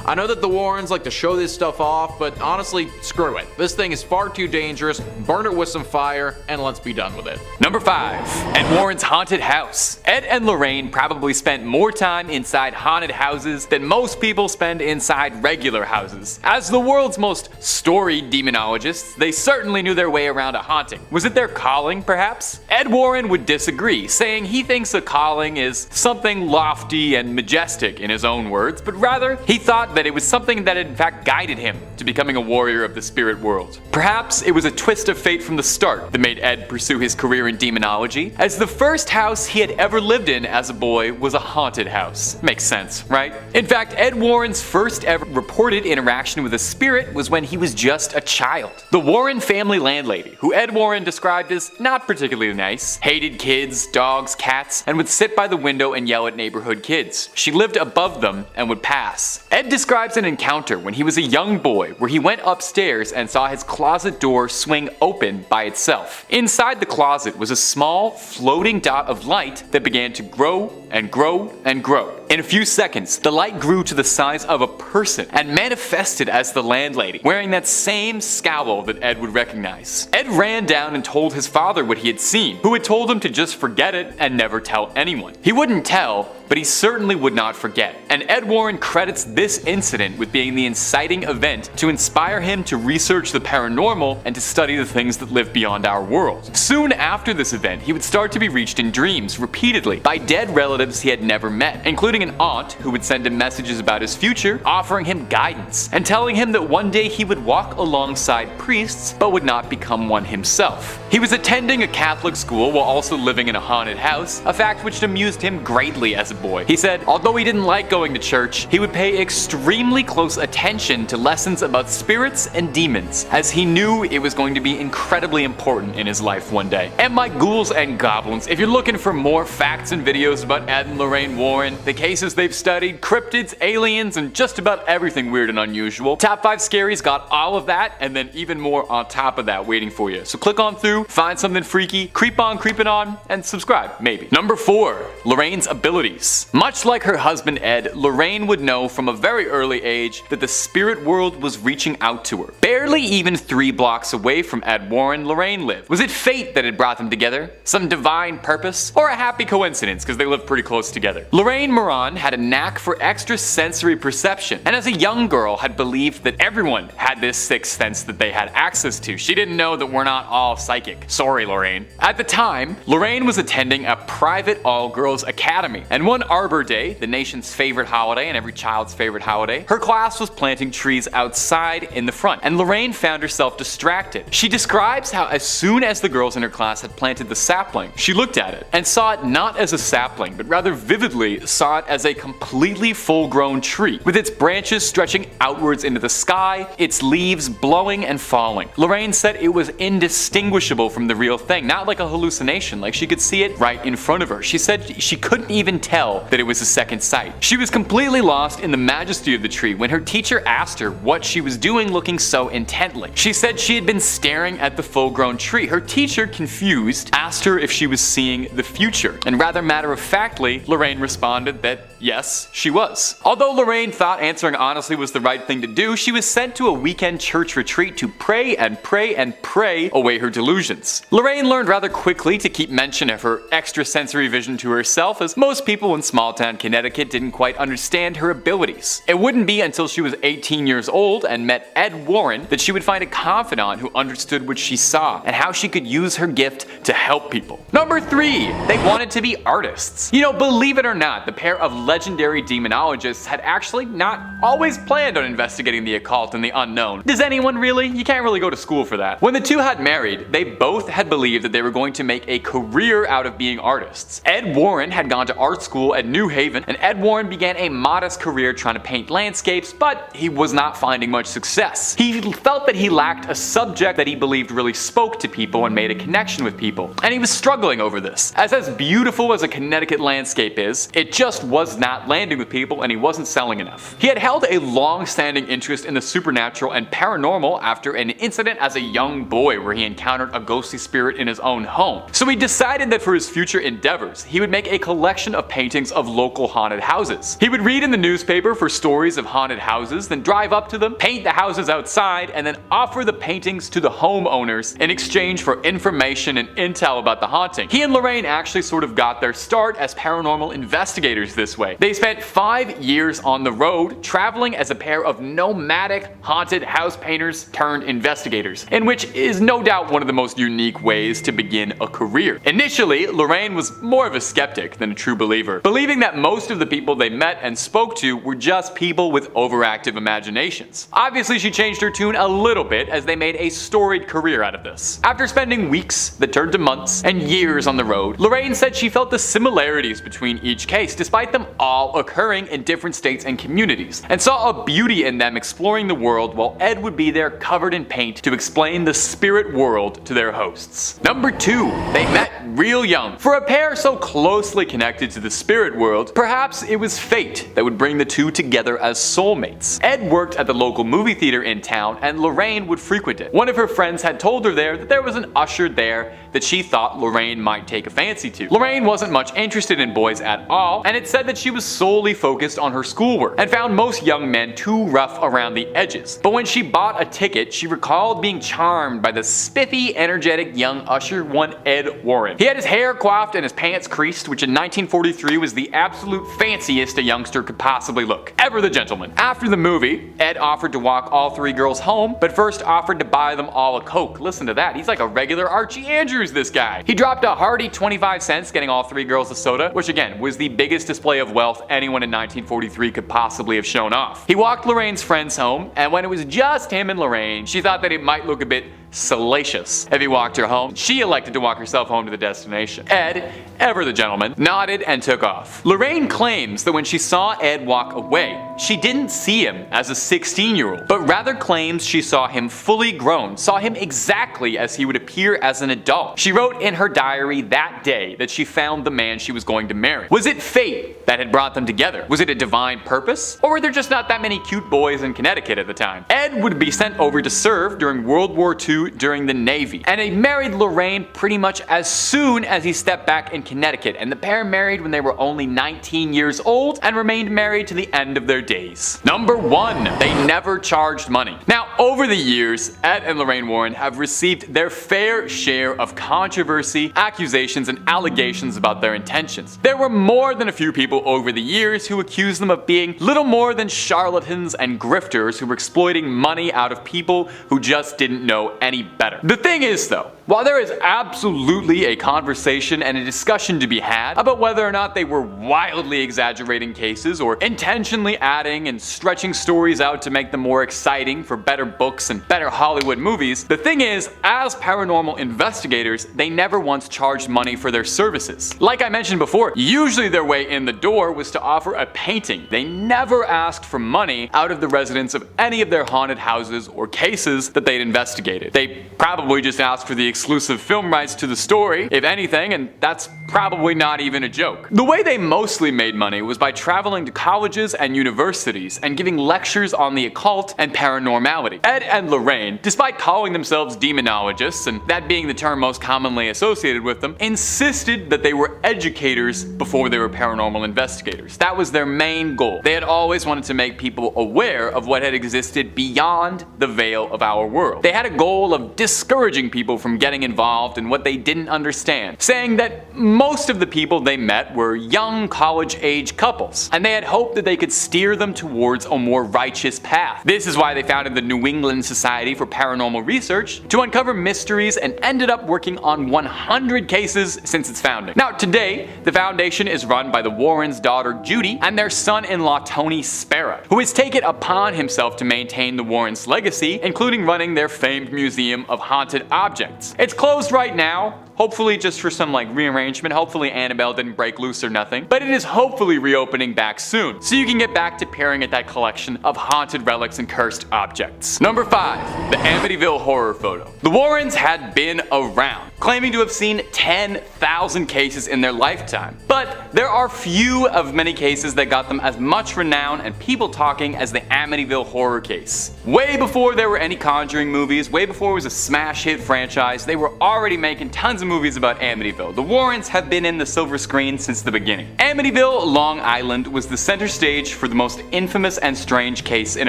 I know that the Warrens like to show this stuff off, but honestly, screw it. This thing is far too dangerous, burn it with some fire, and let's be done with it. Number 5. Ed Warren's haunted house. Ed and Lorraine probably spent more time inside haunted houses than most people spend inside regular houses. As the world's most storied demonologists, they certainly knew their way around a haunting. Was it their calling, perhaps? Ed Warren would disagree, saying he thinks a calling is something lofty and majestic in his own words, but rather, he thought that it was something that had in fact guided him to becoming a warrior of the spirit world. Perhaps it was a twist of fate from the start that made Ed pursue his career in demonology, as the first house he had ever lived in as a boy was a haunted house. Makes sense, right? In fact, Ed Warren's first ever reported interaction with a spirit was when he was just a child. The Warren family landlady, who Ed Warren described as not particularly nice, hated kids, dogs, cats, and would sit by the window and yell at neighborhood kids. She lived above them and would pass. Ed describes an encounter when he was a young boy where he went upstairs and saw his closet door swing open by itself. Inside the closet was a small, floating dot of light that began to grow and grow and grow. In a few seconds, the light grew to the size of a person and manifested as the landlady, wearing that same scowl that Ed would recognize. Ed ran down and told his father what he had seen, who had told him to just forget it and never tell anyone. He wouldn't tell, but he certainly would not forget. And Ed Warren credits this incident with being the inciting event to inspire him to research the paranormal and to study the things that live beyond our world. Soon after this event, he would start to be reached in dreams repeatedly by dead relatives he had never met, including an aunt who would send him messages about his future, offering him guidance, and telling him that one day he would walk alongside priests but would not become one himself. He was attending a Catholic school while also living in a haunted house, a fact which amused him greatly as a boy. He said, although he didn't like going to church, he would pay extremely close attention to lessons about spirits and demons, as he knew it was going to be incredibly important in his life one day. And my ghouls and goblins, if you're looking for more facts and videos about Ed and Lorraine Warren, they cases they've studied, cryptids, aliens, and just about everything weird and unusual. Top 5 Scaries got all of that, and then even more on top of that waiting for you. So click on through, find something freaky, creep on creeping on, and subscribe, maybe. Number 4, Lorraine's abilities. Much like her husband Ed, Lorraine would know from a very early age that the spirit world was reaching out to her. Barely even 3 blocks away from Ed Warren, Lorraine lived. Was it fate that had brought them together? Some divine purpose? Or a happy coincidence because they lived pretty close together? Lorraine Moran had a knack for extrasensory perception, and as a young girl had believed that everyone had this sixth sense that they had access to. She didn't know that we're not all psychic. Sorry, Lorraine. At the time, Lorraine was attending a private all-girls academy, and one Arbor Day, the nation's favorite holiday and every child's favorite holiday, her class was planting trees outside in the front, and Lorraine found herself distracted. She describes how as soon as the girls in her class had planted the sapling, she looked at it and saw it not as a sapling, but rather vividly saw it as a completely full-grown tree, with its branches stretching outwards into the sky, its leaves blowing and falling. Lorraine said it was indistinguishable from the real thing, not like a hallucination, like she could see it right in front of her. She said she couldn't even tell that it was a second sight. She was completely lost in the majesty of the tree when her teacher asked her what she was doing looking so intently. She said she had been staring at the full-grown tree. Her teacher, confused, asked her if she was seeing the future, and rather matter-of-factly, Lorraine responded that yes, she was. Although Lorraine thought answering honestly was the right thing to do, she was sent to a weekend church retreat to pray and pray and pray away her delusions. Lorraine learned rather quickly to keep mention of her extrasensory vision to herself, as most people in small-town Connecticut didn't quite understand her abilities. It wouldn't be until she was 18 years old and met Ed Warren that she would find a confidant who understood what she saw and how she could use her gift to help people. Number 3, they wanted to be artists. You know, believe it or not, the pair of legendary demonologists had actually not always planned on investigating the occult and the unknown. Does anyone really? You can't really go to school for that. When the two had married, they both had believed that they were going to make a career out of being artists. Ed Warren had gone to art school at New Haven, and Ed Warren began a modest career trying to paint landscapes, but he was not finding much success. He felt that he lacked a subject that he believed really spoke to people and made a connection with people, and he was struggling over this. As beautiful as a Connecticut landscape is, it just was not landing with people, and he wasn't selling enough. He had held a long-standing interest in the supernatural and paranormal after an incident as a young boy where he encountered a ghostly spirit in his own home. So he decided that for his future endeavors, he would make a collection of paintings of local haunted houses. He would read in the newspaper for stories of haunted houses, then drive up to them, paint the houses outside, and then offer the paintings to the homeowners in exchange for information and intel about the haunting. He and Lorraine actually sort of got their start as paranormal investigators this way. They spent 5 years on the road, traveling as a pair of nomadic haunted house painters turned investigators, in which is no doubt one of the most unique ways to begin a career. Initially, Lorraine was more of a skeptic than a true believer, believing that most of the people they met and spoke to were just people with overactive imaginations. Obviously, she changed her tune a little bit as they made a storied career out of this. After spending weeks that turned to months and years on the road, Lorraine said she felt the similarities between each case, despite them all occurring in different states and communities, and saw a beauty in them exploring the world while Ed would be there covered in paint to explain the spirit world to their hosts. Number 2, they met real young. For a pair so closely connected to the spirit world, perhaps it was fate that would bring the two together as soulmates. Ed worked at the local movie theater in town, and Lorraine would frequent it. One of her friends had told her there that there was an usher there that she thought Lorraine might take a fancy to. Lorraine wasn't much interested in boys at all, and it said that she was solely focused on her schoolwork and found most young men too rough around the edges. But when she bought a ticket, she recalled being charmed by the spiffy, energetic young usher, one Ed Warren. He had his hair coiffed and his pants creased, which in 1943 was the absolute fanciest a youngster could possibly look. Ever the gentleman. After the movie, Ed offered to walk all 3 girls home, but first offered to buy them all a Coke. Listen to that, he's like a regular Archie Andrews, this guy. He dropped a hearty 25 cents getting all 3 girls a soda, which again was the biggest display of wealth anyone in 1943 could possibly have shown off. He walked Lorraine's friends home, and when it was just him and Lorraine, she thought that it might look a bit salacious. If he walked her home, she elected to walk herself home to the destination. Ed, ever the gentleman, nodded and took off. Lorraine claims that when she saw Ed walk away, she didn't see him as a 16-year-old, but rather claims she saw him fully grown, saw him exactly as he would appear as an adult. She wrote in her diary that day that she found the man she was going to marry. Was it fate that had brought them together? Was it a divine purpose? Or were there just not that many cute boys in Connecticut at the time? Ed would be sent over to serve during World War II during the Navy, and he married Lorraine pretty much as soon as he stepped back in Connecticut, and the pair married when they were only 19 years old and remained married to the end of their days. Number 1. They never charged money. Now, over the years, Ed and Lorraine Warren have received their fair share of controversy, accusations, and allegations about their intentions. There were more than a few people over the years who accused them of being little more than charlatans and grifters who were exploiting money out of people who just didn't know any better. The thing is though, while there is absolutely a conversation and a discussion to be had about whether or not they were wildly exaggerating cases or intentionally adding and stretching stories out to make them more exciting for better books and better Hollywood movies, the thing is, as paranormal investigators, they never once charged money for their services. Like I mentioned before, usually their way in the door was to offer a painting. They never asked for money out of the residents of any of their haunted houses or cases that they'd investigated. They probably just asked for the exclusive film rights to the story, if anything, and that's probably not even a joke. The way they mostly made money was by traveling to colleges and universities and giving lectures on the occult and paranormality. Ed and Lorraine, despite calling themselves demonologists, and that being the term most commonly associated with them, insisted that they were educators before they were paranormal investigators. That was their main goal. They had always wanted to make people aware of what had existed beyond the veil of our world. They had a goal of discouraging people from getting involved in what they didn't understand, saying that most of the people they met were young college-age couples, and they had hoped that they could steer them towards a more righteous path. This is why they founded the New England Society for Paranormal Research, to uncover mysteries, and ended up working on 100 cases since its founding. Now today, the foundation is run by the Warrens' daughter Judy and their son-in-law Tony Spera, who has taken upon himself to maintain the Warrens' legacy, including running their famed Museum of Haunted Objects. It's closed right now, hopefully just for some rearrangement. Hopefully Annabelle didn't break loose or nothing, but it is hopefully reopening back soon, so you can get back to peering at that collection of haunted relics and cursed objects. Number 5. The Amityville horror photo. The Warrens had been around, claiming to have seen 10,000 cases in their lifetime, but there are few of many cases that got them as much renown and people talking as the Amityville horror case. Way before there were any Conjuring movies, way before it was a smash hit franchise, they were already making tons of movies about Amityville. The Warrens have been in the silver screen since the beginning. Amityville, Long Island was the center stage for the most infamous and strange case in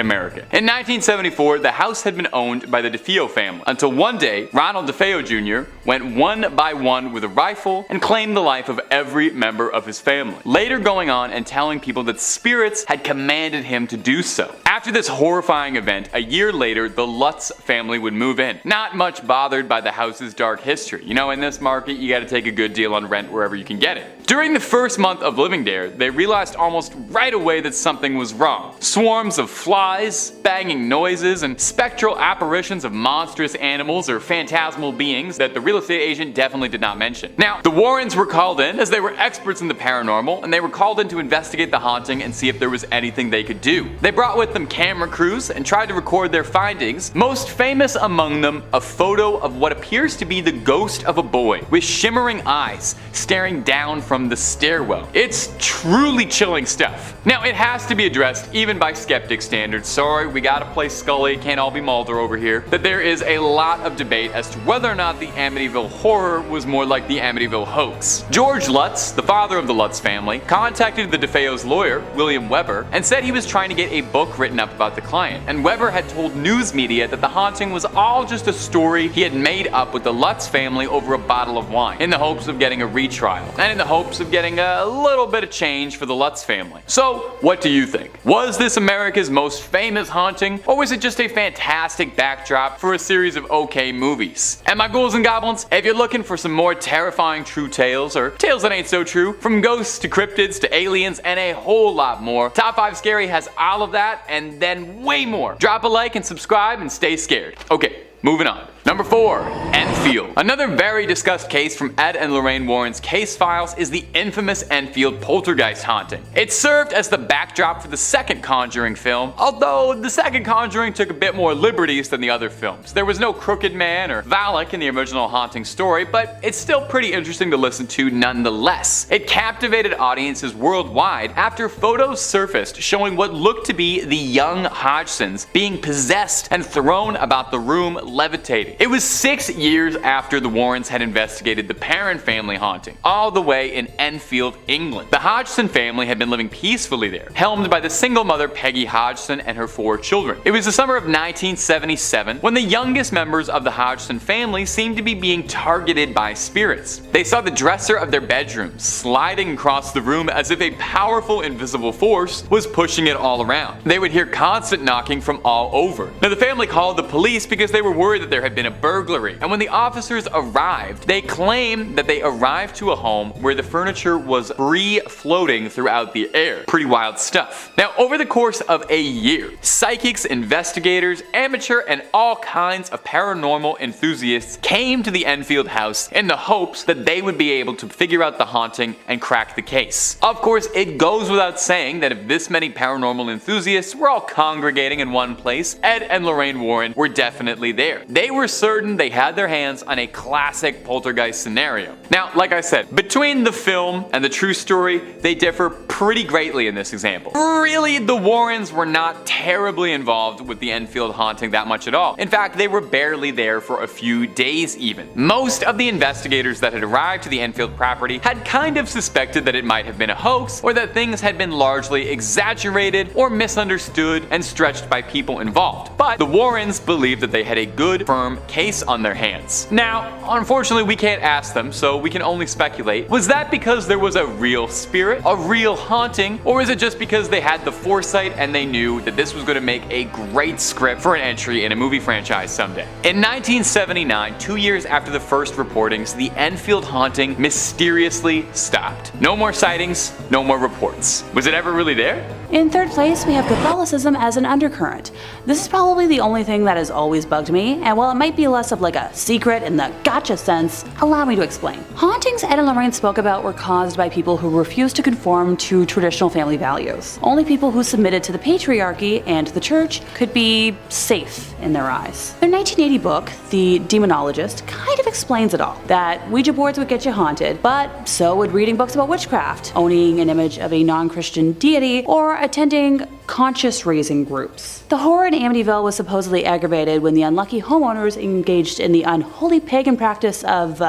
America. In 1974, the house had been owned by the DeFeo family, until one day, Ronald DeFeo Jr. went one by one with a rifle and claimed the life of every member of his family, later going on and telling people that spirits had commanded him to do so. After this horrifying event, a year later, the Lutz family would move in, not much bothered by the house's dark history. You know, in this market, you gotta take a good deal on rent wherever you can get it. During the first month of living there, they realized almost right away that something was wrong. Swarms of flies, banging noises, and spectral apparitions of monstrous animals or phantasmal beings that the real estate agent definitely did not mention. Now, the Warrens were called in as they were experts in the paranormal, and they were called in to investigate the haunting and see if there was anything they could do. They brought with them camera crews and tried to record their findings, most famous among them a photo of what appears to be the ghost of a boy with shimmering eyes staring down from the stairwell. It's truly chilling stuff. Now, it has to be addressed even by skeptic standards. Sorry, we gotta play Scully, can't all be Mulder over here. That there is a lot of debate as to whether or not the Amityville horror was more like the Amityville hoax. George Lutz, the father of the Lutz family, contacted the DeFeo's lawyer, William Weber, and said he was trying to get a book written up about the client. And Weber had told news media that the haunting was all just a story he had made up with the Lutz family over a bottle of wine, in the hopes of getting a retrial, and in the hopes of getting a little bit of change for the Lutz family. So, what do you think? Was this America's most famous haunting, or was it just a fantastic backdrop for a series of okay movies? And my ghouls and goblins, if you're looking for some more terrifying true tales, or tales that ain't so true, from ghosts to cryptids to aliens and a whole lot more, Top 5 Scary has all of that and then way more. Drop a like and subscribe and stay scared. Okay, moving on. Number 4. Enfield. Another very discussed case from Ed and Lorraine Warren's case files is the infamous Enfield poltergeist haunting. It served as the backdrop for the second Conjuring film, although the second Conjuring took a bit more liberties than the other films. There was no crooked man or Valak in the original haunting story, but it's still pretty interesting to listen to nonetheless. It captivated audiences worldwide after photos surfaced showing what looked to be the young Hodgsons being possessed and thrown about the room levitating. It was 6 years after the Warrens had investigated the Perron family haunting, all the way in Enfield, England. The Hodgson family had been living peacefully there, helmed by the single mother Peggy Hodgson and her 4 children. It was the summer of 1977 when the youngest members of the Hodgson family seemed to be being targeted by spirits. They saw the dresser of their bedroom sliding across the room as if a powerful invisible force was pushing it all around. They would hear constant knocking from all over. Now the family called the police because they were worried that there had been a burglary, and when the officers arrived, they claimed that they arrived to a home where the furniture was free floating throughout the air. Pretty wild stuff. Now over the course of a year, psychics, investigators, amateur, and all kinds of paranormal enthusiasts came to the Enfield house in the hopes that they would be able to figure out the haunting and crack the case. Of course, it goes without saying that if this many paranormal enthusiasts were all congregating in one place, Ed and Lorraine Warren were definitely there. They were certain they had their hands on a classic poltergeist scenario. Now, like I said, between the film and the true story, they differ pretty greatly in this example. Really, the Warrens were not terribly involved with the Enfield haunting that much at all. In fact, they were barely there for a few days even. Most of the investigators that had arrived to the Enfield property had kind of suspected that it might have been a hoax, or that things had been largely exaggerated or misunderstood and stretched by people involved. But the Warrens believed that they had a good, firm case on their hands. Now, unfortunately, we can't ask them, so we can only speculate. Was that because there was a real spirit, a real haunting, or is it just because they had the foresight and they knew that this was going to make a great script for an entry in a movie franchise someday? In 1979, 2 years after the first reportings, the Enfield haunting mysteriously stopped. No more sightings, no more reports. Was it ever really there? In third place, we have Catholicism as an undercurrent. This is probably the only thing that has always bugged me, and while it might be less of like a secret in the gotcha sense, allow me to explain. Hauntings Ed and Lorraine spoke about were caused by people who refused to conform to traditional family values. Only people who submitted to the patriarchy and the church could be safe in their eyes. Their 1980 book, The Demonologist, kind of explains it all. That Ouija boards would get you haunted, but so would reading books about witchcraft, owning an image of a non-Christian deity, or attending conscious-raising groups. The horror in Amityville was supposedly aggravated when the unlucky homeowners engaged in the unholy pagan practice of,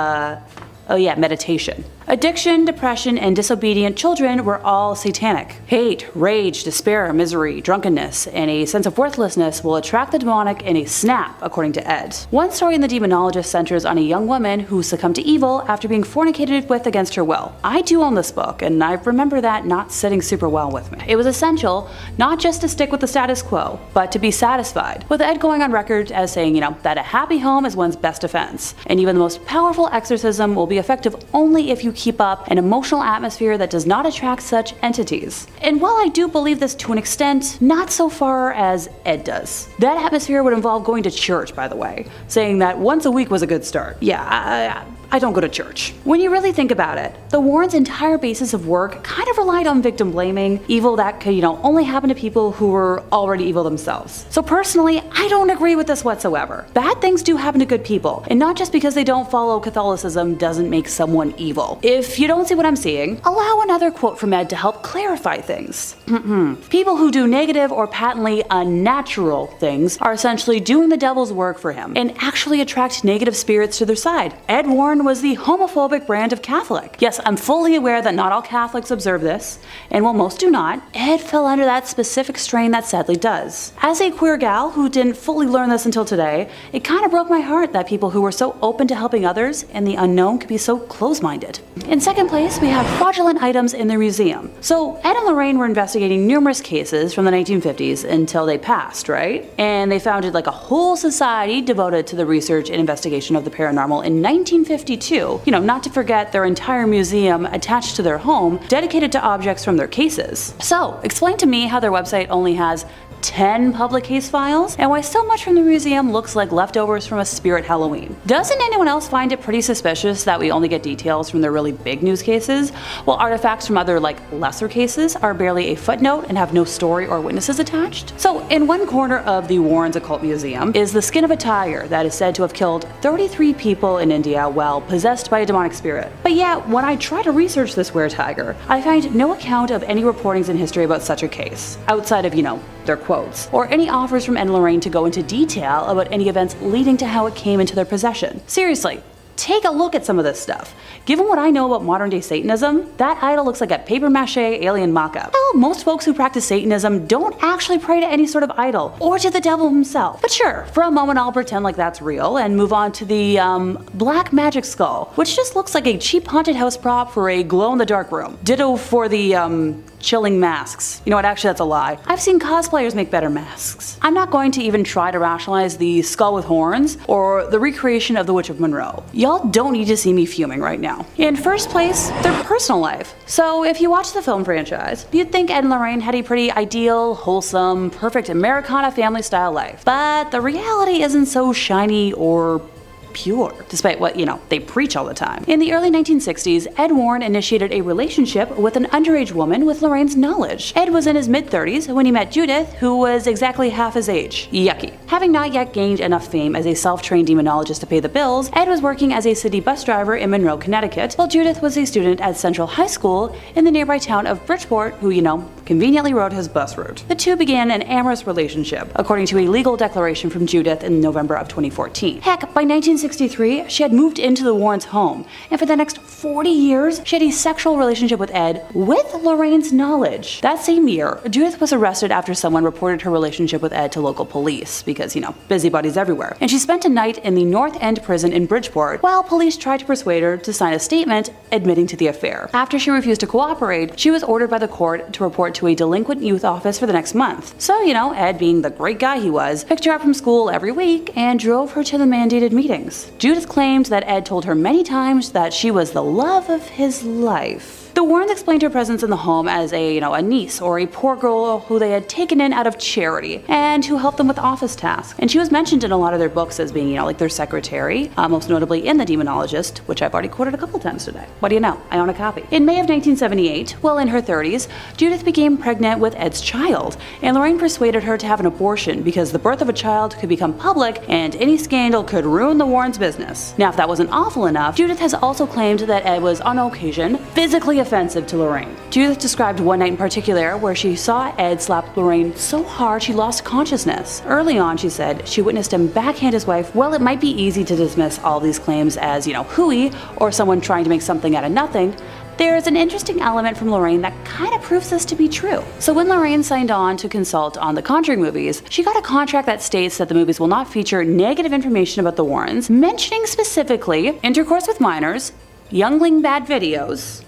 meditation. Addiction, depression, and disobedient children were all satanic. Hate, rage, despair, misery, drunkenness, and a sense of worthlessness will attract the demonic in a snap, according to Ed. One story in The Demonologist centers on a young woman who succumbed to evil after being fornicated with against her will. I do own this book, and I remember that not sitting super well with me. It was essential not just to stick with the status quo, but to be satisfied, with Ed going on record as saying, that a happy home is one's best defense, and even the most powerful exorcism will be effective only if you keep up an emotional atmosphere that does not attract such entities. And while I do believe this to an extent, not so far as Ed does. That atmosphere would involve going to church, by the way, saying that once a week was a good start. Yeah, I don't go to church. When you really think about it, the Warrens' entire basis of work kind of relied on victim blaming, evil that could, only happen to people who were already evil themselves. So personally, I don't agree with this whatsoever. Bad things do happen to good people, and not just because they don't follow Catholicism doesn't make someone evil. If you don't see what I'm seeing, allow another quote from Ed to help clarify things. People who do negative or patently unnatural things are essentially doing the devil's work for him, and actually attract negative spirits to their side. Ed Warren was the homophobic brand of Catholic. Yes, I'm fully aware that not all Catholics observe this, and while most do not, Ed fell under that specific strain that sadly does. As a queer gal who didn't fully learn this until today, it kind of broke my heart that people who were so open to helping others and the unknown could be so close-minded. In second place, we have fraudulent items in the museum. So Ed and Lorraine were investigating numerous cases from the 1950s until they passed, right? And they founded like a whole society devoted to the research and investigation of the paranormal in 1952. Not to forget their entire museum attached to their home dedicated to objects from their cases. So, explain to me how their website only has 10 public case files, and why so much from the museum looks like leftovers from a spirit Halloween. Doesn't anyone else find it pretty suspicious that we only get details from the really big news cases, while artifacts from other, lesser cases are barely a footnote and have no story or witnesses attached? So in one corner of the Warrens Occult Museum is the skin of a tiger that is said to have killed 33 people in India while possessed by a demonic spirit. But yet, when I try to research this were-tiger, I find no account of any reportings in history about such a case, outside of, their quotes, or any offers from Ed and Lorraine to go into detail about any events leading to how it came into their possession. Seriously, take a look at some of this stuff. Given what I know about modern day Satanism, that idol looks like a papier-mâché alien mock-up. Well, most folks who practice Satanism don't actually pray to any sort of idol, or to the devil himself. But sure, for a moment I'll pretend like that's real and move on to the, black magic skull, which just looks like a cheap haunted house prop for a glow-in-the-dark room. Ditto for the, chilling masks. You know what, actually that's a lie. I've seen cosplayers make better masks. I'm not going to even try to rationalize the skull with horns or the recreation of the Witch of Monroe. Y'all don't need to see me fuming right now. In first place, their personal life. So if you watch the film franchise, you'd think Ed and Lorraine had a pretty ideal, wholesome, perfect Americana family style life. But the reality isn't so shiny or pure, despite what, they preach all the time. In the early 1960s, Ed Warren initiated a relationship with an underage woman with Lorraine's knowledge. Ed was in his mid-30s when he met Judith, who was exactly half his age. Yucky. Having not yet gained enough fame as a self-trained demonologist to pay the bills, Ed was working as a city bus driver in Monroe, Connecticut, while Judith was a student at Central High School in the nearby town of Bridgeport, who, conveniently rode his bus route. The two began an amorous relationship, according to a legal declaration from Judith in November of 2014. Heck, by 1963, she had moved into the Warrens' home, and for the next 40 years, she had a sexual relationship with Ed with Lorraine's knowledge. That same year, Judith was arrested after someone reported her relationship with Ed to local police, because, busybodies everywhere. And she spent a night in the North End prison in Bridgeport, while police tried to persuade her to sign a statement admitting to the affair. After she refused to cooperate, she was ordered by the court to report to a delinquent youth office for the next month. So, Ed, being the great guy he was, picked her up from school every week and drove her to the mandated meetings. Judith claimed that Ed told her many times that she was the love of his life. The Warrens explained her presence in the home as a niece or a poor girl who they had taken in out of charity and who helped them with office tasks. And she was mentioned in a lot of their books as being, their secretary, most notably in The Demonologist, which I've already quoted a couple times today. What do you know? I own a copy. In May of 1978, while in her 30s, Judith became pregnant with Ed's child, and Lorraine persuaded her to have an abortion because the birth of a child could become public and any scandal could ruin the Warrens' business. Now, if that wasn't awful enough, Judith has also claimed that Ed was, on occasion, physically offensive to Lorraine. Judith described one night in particular where she saw Ed slap Lorraine so hard she lost consciousness. Early on, she said, she witnessed him backhand his wife. Well, it might be easy to dismiss all these claims as, hooey, or someone trying to make something out of nothing. There's an interesting element from Lorraine that kind of proves this to be true. So when Lorraine signed on to consult on the Conjuring movies, she got a contract that states that the movies will not feature negative information about the Warrens, mentioning specifically intercourse with minors, youngling bad videos,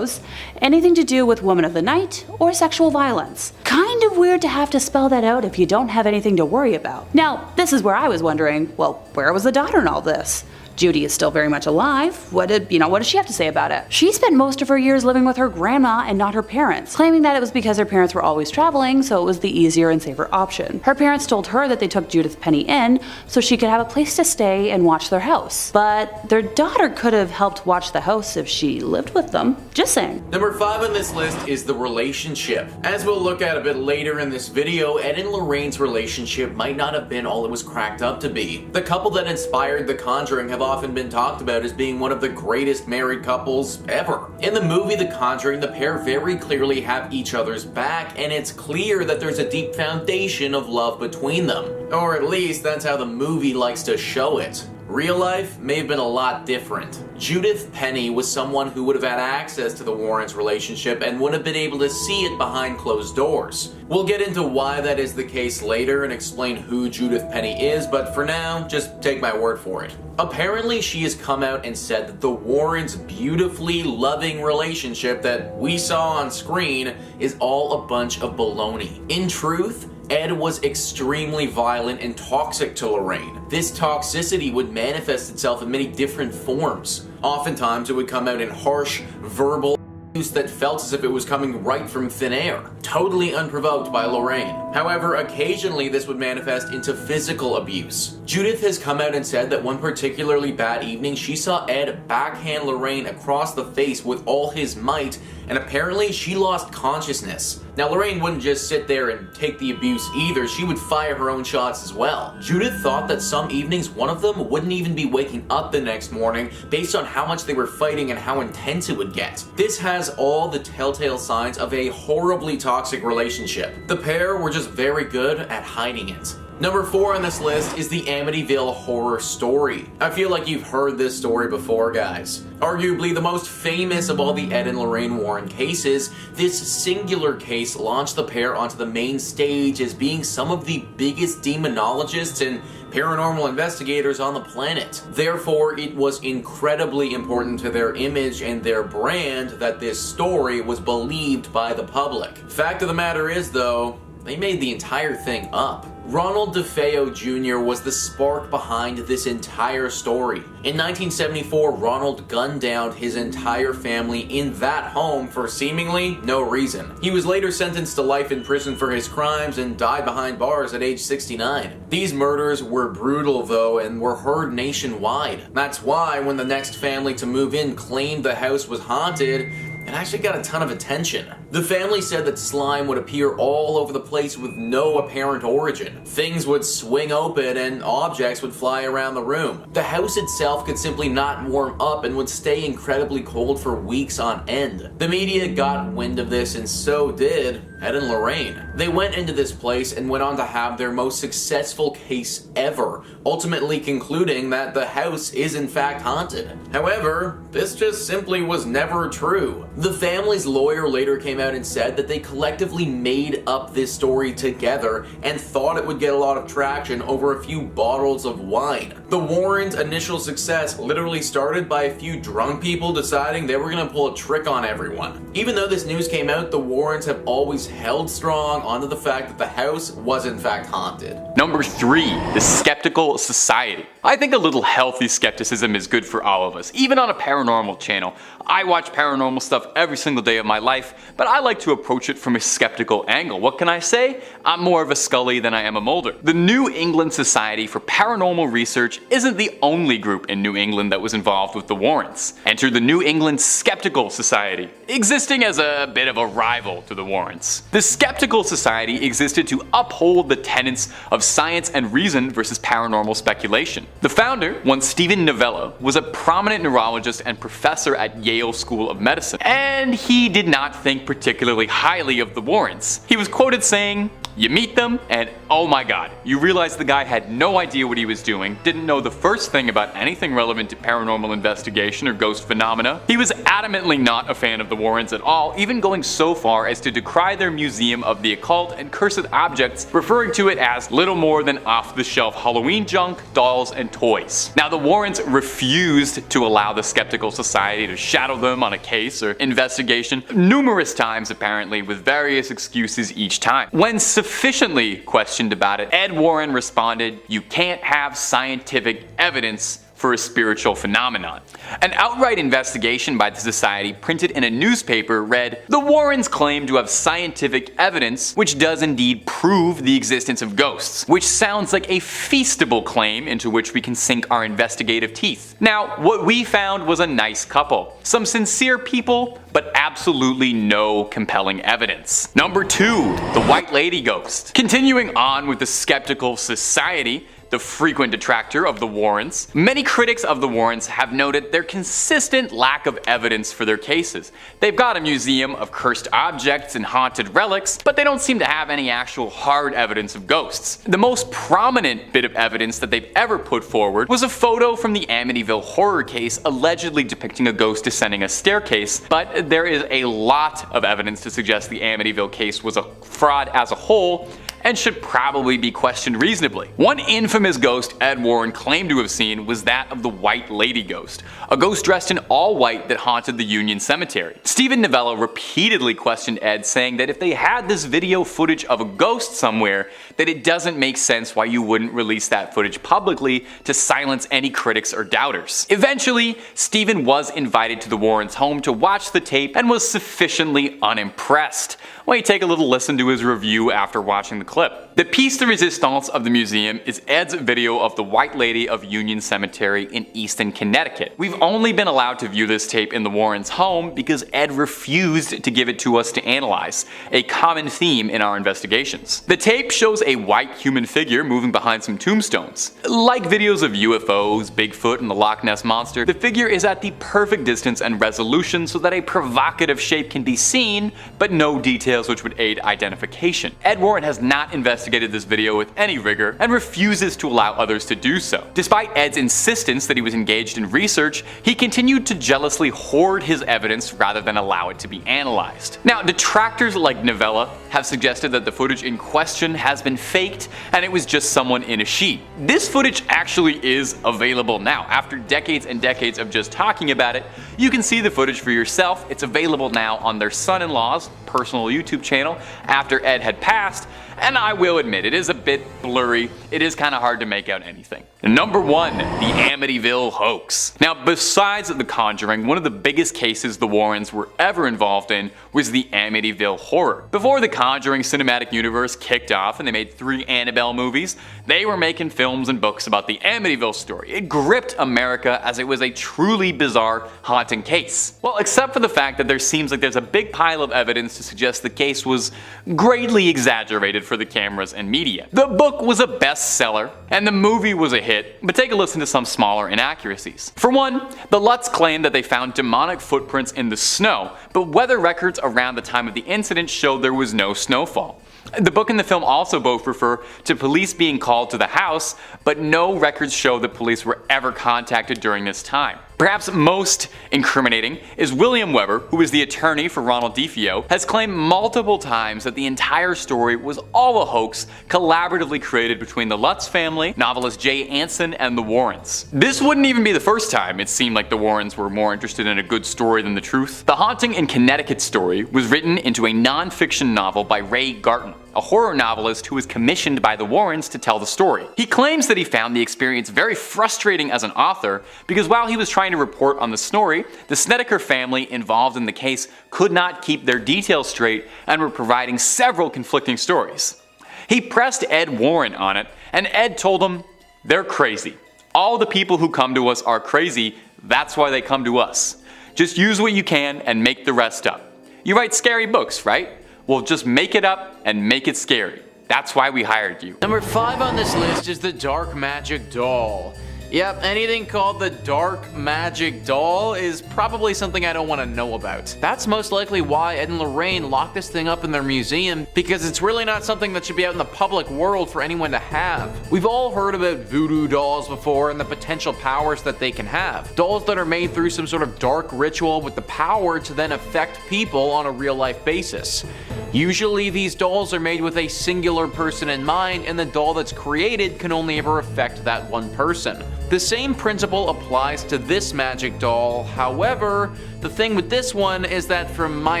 anything to do with women of the night, or sexual violence. Kind of weird to have to spell that out if you don't have anything to worry about. Now, this is where I was wondering, well, where was the daughter in all this? Judy is still very much alive. What does she have to say about it? She spent most of her years living with her grandma and not her parents, claiming that it was because her parents were always traveling, so it was the easier and safer option. Her parents told her that they took Judith Penney in so she could have a place to stay and watch their house. But their daughter could have helped watch the house if she lived with them. Just saying. Number 5 on this list is the relationship. As we'll look at a bit later in this video, Ed and Lorraine's relationship might not have been all it was cracked up to be. The couple that inspired The Conjuring have often been talked about as being one of the greatest married couples ever. In the movie The Conjuring, the pair very clearly have each other's back, and it's clear that there's a deep foundation of love between them. Or at least that's how the movie likes to show it. Real life may have been a lot different. Judith Penney was someone who would have had access to the Warrens' relationship and would have been able to see it behind closed doors. We'll get into why that is the case later and explain who Judith Penney is, but for now, just take my word for it. Apparently, she has come out and said that the Warrens' beautifully loving relationship that we saw on screen is all a bunch of baloney. In truth, Ed was extremely violent and toxic to Lorraine. This toxicity would manifest itself in many different forms. Oftentimes, it would come out in harsh, verbal that felt as if it was coming right from thin air, totally unprovoked by Lorraine. However, occasionally this would manifest into physical abuse. Judith has come out and said that one particularly bad evening she saw Ed backhand Lorraine across the face with all his might, and apparently she lost consciousness. Now, Lorraine wouldn't just sit there and take the abuse either, she would fire her own shots as well. Judith thought that some evenings one of them wouldn't even be waking up the next morning based on how much they were fighting and how intense it would get. This has all the telltale signs of a horribly toxic relationship. The pair were just very good at hiding it. Number 4 on this list is the Amityville horror story. I feel like you've heard this story before, guys. Arguably the most famous of all the Ed and Lorraine Warren cases, this singular case launched the pair onto the main stage as being some of the biggest demonologists and paranormal investigators on the planet. Therefore, it was incredibly important to their image and their brand that this story was believed by the public. Fact of the matter is, though, they made the entire thing up. Ronald DeFeo Jr. was the spark behind this entire story. In 1974, Ronald gunned down his entire family in that home for seemingly no reason. He was later sentenced to life in prison for his crimes and died behind bars at age 69. These murders were brutal though and were heard nationwide. That's why when the next family to move in claimed the house was haunted, it actually got a ton of attention. The family said that slime would appear all over the place with no apparent origin. Things would swing open and objects would fly around the room. The house itself could simply not warm up and would stay incredibly cold for weeks on end. The media got wind of this, and so did Ed and Lorraine. They went into this place and went on to have their most successful case ever, ultimately concluding that the house is in fact haunted. However, this just simply was never true. The family's lawyer later came out and said that they collectively made up this story together and thought it would get a lot of traction over a few bottles of wine. The Warrens' initial success literally started by a few drunk people deciding they were going to pull a trick on everyone. Even though this news came out, the Warrens have always held strong onto the fact that the house was in fact haunted. Number 3, the Skeptical Society. I think a little healthy skepticism is good for all of us, even on a paranormal channel. I watch paranormal stuff every single day of my life, but I like to approach it from a skeptical angle. What can I say? I'm more of a Scully than I am a Mulder. The New England Society for Paranormal Research isn't the only group in New England that was involved with the Warrens. Enter the New England Skeptical Society, existing as a bit of a rival to the Warrens. The Skeptical Society existed to uphold the tenets of science and reason versus paranormal speculation. The founder, one Stephen Novello, was a prominent neurologist and professor at Yale School of Medicine, and he did not think particularly highly of the Warrens. He was quoted saying, "You meet them, and oh my god, you realize the guy had no idea what he was doing, didn't know the first thing about anything relevant to paranormal investigation or ghost phenomena." He was adamantly not a fan of the Warrens at all, even going so far as to decry their museum of the occult and cursed objects, referring to it as little more than off-the-shelf Halloween junk, dolls, and toys. Now, the Warrens refused to allow the Skeptical Society to shadow them on a case or investigation numerous times, apparently, with various excuses each time. When sufficiently questioned about it, Ed Warren responded, "You can't have scientific evidence for a spiritual phenomenon." An outright investigation by the society printed in a newspaper read, "The Warrens claim to have scientific evidence which does indeed prove the existence of ghosts," which sounds like a feasible claim into which we can sink our investigative teeth. Now, what we found was a nice couple. Some sincere people, but absolutely no compelling evidence. Number 2, the White Lady Ghost. Continuing on with the Skeptical Society, the frequent detractor of the Warrens, many critics of the Warrens have noted their consistent lack of evidence for their cases. They've got a museum of cursed objects and haunted relics, but they don't seem to have any actual hard evidence of ghosts. The most prominent bit of evidence that they've ever put forward was a photo from the Amityville horror case allegedly depicting a ghost descending a staircase, but there is a lot of evidence to suggest the Amityville case was a fraud as a whole, and should probably be questioned reasonably. One infamous ghost Ed Warren claimed to have seen was that of the White Lady ghost, a ghost dressed in all white that haunted the Union Cemetery. Stephen Novello repeatedly questioned Ed, saying that if they had this video footage of a ghost somewhere, that it doesn't make sense why you wouldn't release that footage publicly to silence any critics or doubters. Eventually, Stephen was invited to the Warrens' home to watch the tape and was sufficiently unimpressed. Why don't you take a little listen to his review after watching the clip. The piece de resistance of the museum is Ed's video of the White Lady of Union Cemetery in Easton, Connecticut. We've only been allowed to view this tape in the Warrens' home because Ed refused to give it to us to analyze, a common theme in our investigations. The tape shows a white human figure moving behind some tombstones. Like videos of UFOs, Bigfoot, and the Loch Ness Monster, the figure is at the perfect distance and resolution so that a provocative shape can be seen, but no details which would aid identification. Ed Warren has not investigated this video with any rigor and refuses to allow others to do so. Despite Ed's insistence that he was engaged in research, he continued to jealously hoard his evidence rather than allow it to be analyzed. Now, detractors like Novella have suggested that the footage in question has been faked and it was just someone in a sheet. This footage actually is available now. After decades and decades of just talking about it, you can see the footage for yourself. It's available now on their son-in-law's personal YouTube channel after Ed had passed, and I will admit it is a bit blurry. It is kind of hard to make out anything. Number 1, the Amityville hoax. Now, besides The Conjuring, one of the biggest cases the Warrens were ever involved in was the Amityville horror. Before the Conjuring cinematic universe kicked off and they made 3 Annabelle movies, they were making films and books about the Amityville story. It gripped America as it was a truly bizarre haunting case. Well, except for the fact that there seems like there's a big pile of evidence to suggest the case was greatly exaggerated for the cameras and media. The book was a bestseller and the movie was a hit, but take a listen to some smaller inaccuracies. For one, the Lutz claimed that they found demonic footprints in the snow, but weather records around the time of the incident showed there was no snowfall. The book and the film also both refer to police being called to the house, but no records show that police were ever contacted during this time. Perhaps most incriminating is William Weber, who is the attorney for Ronald DeFeo, has claimed multiple times that the entire story was all a hoax collaboratively created between the Lutz family, novelist Jay Anson, and the Warrens. This wouldn't even be the first time it seemed like the Warrens were more interested in a good story than the truth. The Haunting in Connecticut story was written into a non-fiction novel by Ray Garton, a horror novelist who was commissioned by the Warrens to tell the story. He claims that he found the experience very frustrating as an author because while he was trying to report on the story, the Snedeker family involved in the case could not keep their details straight and were providing several conflicting stories. He pressed Ed Warren on it, and Ed told him, "They're crazy. All the people who come to us are crazy, that's why they come to us. Just use what you can and make the rest up. You write scary books, right? Well, just make it up and make it scary. That's why we hired you." Number 5 on this list is the Dark Magic Doll. Yep, anything called the Dark Magic Doll is probably something I don't want to know about. That's most likely why Ed and Lorraine locked this thing up in their museum, because it's really not something that should be out in the public world for anyone to have. We've all heard about voodoo dolls before and the potential powers that they can have. Dolls that are made through some sort of dark ritual with the power to then affect people on a real life basis. Usually these dolls are made with a singular person in mind, and the doll that's created can only ever affect that one person. The same principle applies to this magic doll. However, the thing with this one is that from my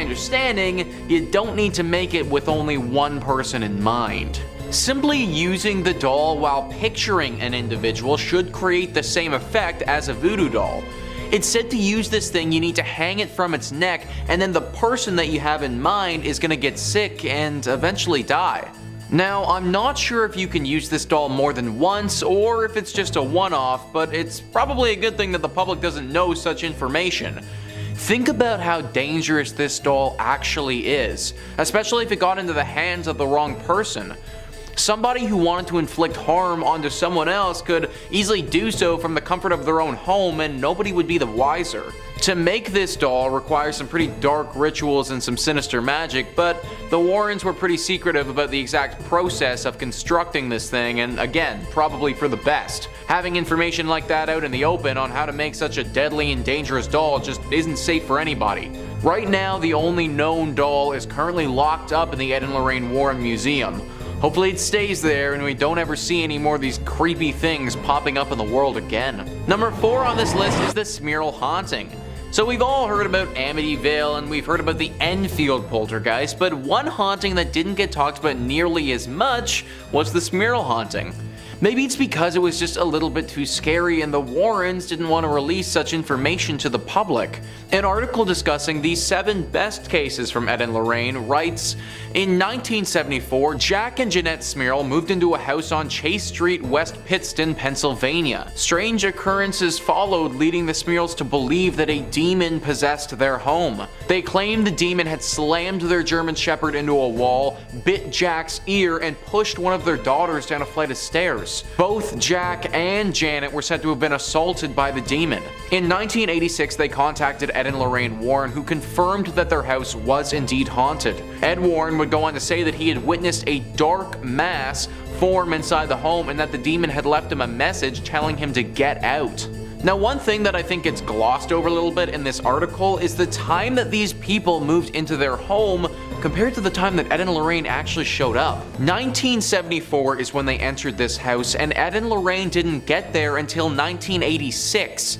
understanding, you don't need to make it with only one person in mind. Simply using the doll while picturing an individual should create the same effect as a voodoo doll. It's said to use this thing, you need to hang it from its neck, and then the person that you have in mind is gonna get sick and eventually die. Now, I'm not sure if you can use this doll more than once or if it's just a one-off, but it's probably a good thing that the public doesn't know such information. Think about how dangerous this doll actually is, especially if it got into the hands of the wrong person. Somebody who wanted to inflict harm onto someone else could easily do so from the comfort of their own home and nobody would be the wiser. To make this doll requires some pretty dark rituals and some sinister magic, but the Warrens were pretty secretive about the exact process of constructing this thing, and again, probably for the best. Having information like that out in the open on how to make such a deadly and dangerous doll just isn't safe for anybody. Right now, the only known doll is currently locked up in the Ed and Lorraine Warren Museum. Hopefully it stays there and we don't ever see any more of these creepy things popping up in the world again. Number 4 on this list is the Smyrtle haunting. So we've all heard about Amityville and we've heard about the Enfield poltergeist, but one haunting that didn't get talked about nearly as much was the Smyrtle haunting. Maybe it's because it was just a little bit too scary and the Warrens didn't want to release such information to the public. An article discussing the 7 best cases from Ed and Lorraine writes, in 1974, Jack and Jeanette Smyrtle moved into a house on Chase Street, West Pittston, Pennsylvania. Strange occurrences followed, leading the Smyrtles to believe that a demon possessed their home. They claimed the demon had slammed their German Shepherd into a wall, bit Jack's ear, and pushed one of their daughters down a flight of stairs. Both Jack and Janet were said to have been assaulted by the demon. In 1986, they contacted Ed and Lorraine Warren, who confirmed that their house was indeed haunted. Ed Warren would go on to say that he had witnessed a dark mass form inside the home and that the demon had left him a message telling him to get out. Now, one thing that I think gets glossed over a little bit in this article is the time that these people moved into their home compared to the time that Ed and Lorraine actually showed up. 1974 is when they entered this house, and Ed and Lorraine didn't get there until 1986.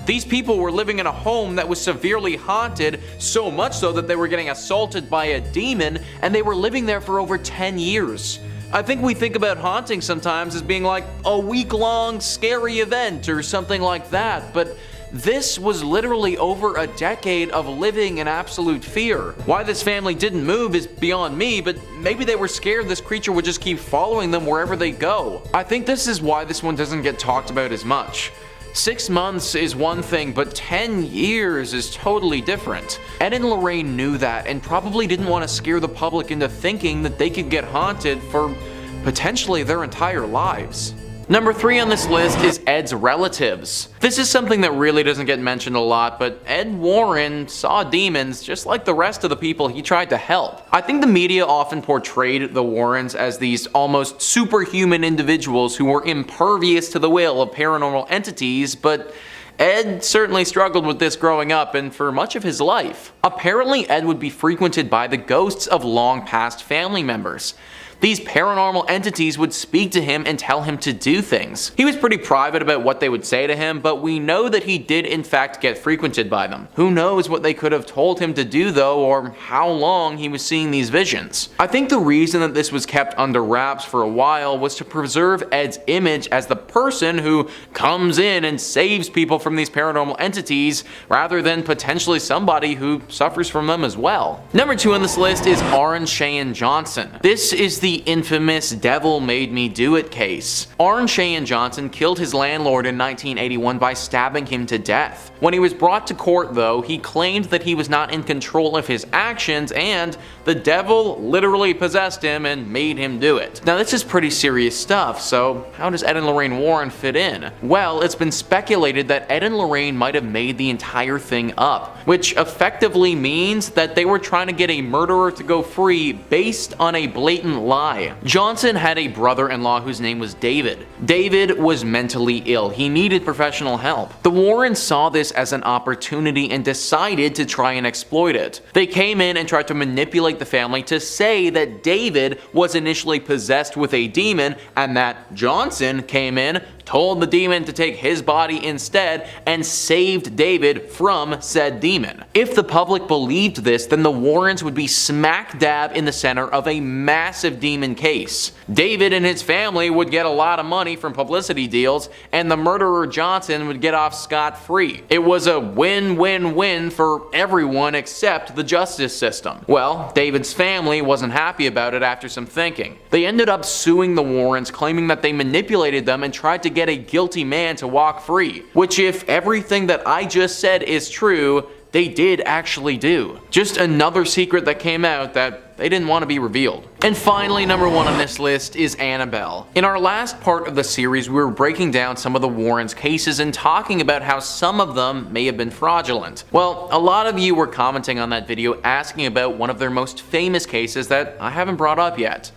These people were living in a home that was severely haunted, so much so that they were getting assaulted by a demon, and they were living there for over 10 years. I think we think about haunting sometimes as being like a week-long scary event or something like that, but this was literally over a decade of living in absolute fear. Why this family didn't move is beyond me, but maybe they were scared this creature would just keep following them wherever they go. I think this is why this one doesn't get talked about as much. 6 months is one thing, but 10 years is totally different. Ed and Lorraine knew that and probably didn't want to scare the public into thinking that they could get haunted for potentially their entire lives. Number 3 on this list is Ed's relatives. This is something that really doesn't get mentioned a lot, but Ed Warren saw demons just like the rest of the people he tried to help. I think the media often portrayed the Warrens as these almost superhuman individuals who were impervious to the will of paranormal entities, but Ed certainly struggled with this growing up and for much of his life. Apparently, Ed would be frequented by the ghosts of long-past family members. These paranormal entities would speak to him and tell him to do things. He was pretty private about what they would say to him, but we know that he did in fact get frequented by them. Who knows what they could have told him to do though, or how long he was seeing these visions. I think the reason that this was kept under wraps for a while was to preserve Ed's image as the person who comes in and saves people from these paranormal entities, rather than potentially somebody who suffers from them as well. Number 2 on this list is Arn Cheyenne Johnson. This is the infamous Devil Made Me Do It case. Arn Cheyenne Johnson killed his landlord in 1981 by stabbing him to death. When he was brought to court though, he claimed that he was not in control of his actions and the devil literally possessed him and made him do it. Now this is pretty serious stuff, so how does Ed and Lorraine Warren fit in? Well, it's been speculated that Ed and Lorraine might have made the entire thing up, which effectively means that they were trying to get a murderer to go free based on a blatant lie. Johnson had a brother-in-law whose name was David. David was mentally ill. He needed professional help. The Warrens saw this as an opportunity and decided to try and exploit it. They came in and tried to manipulate the family to say that David was initially possessed with a demon and that Johnson came in, told the demon to take his body instead, and saved David from said demon. If the public believed this, then the Warrens would be smack dab in the center of a massive demon case. David and his family would get a lot of money from publicity deals, and the murderer Johnson would get off scot-free. It was a win-win-win for everyone except the justice system. Well, David's family wasn't happy about it after some thinking. They ended up suing the Warrens, claiming that they manipulated them and tried to get a guilty man to walk free, which if everything that I just said is true, they did actually do. Just another secret that came out that they didn't want to be revealed. And finally, number 1 on this list is Annabelle. In our last part of the series, we were breaking down some of the Warrens' cases and talking about how some of them may have been fraudulent. Well, a lot of you were commenting on that video asking about one of their most famous cases that I haven't brought up yet.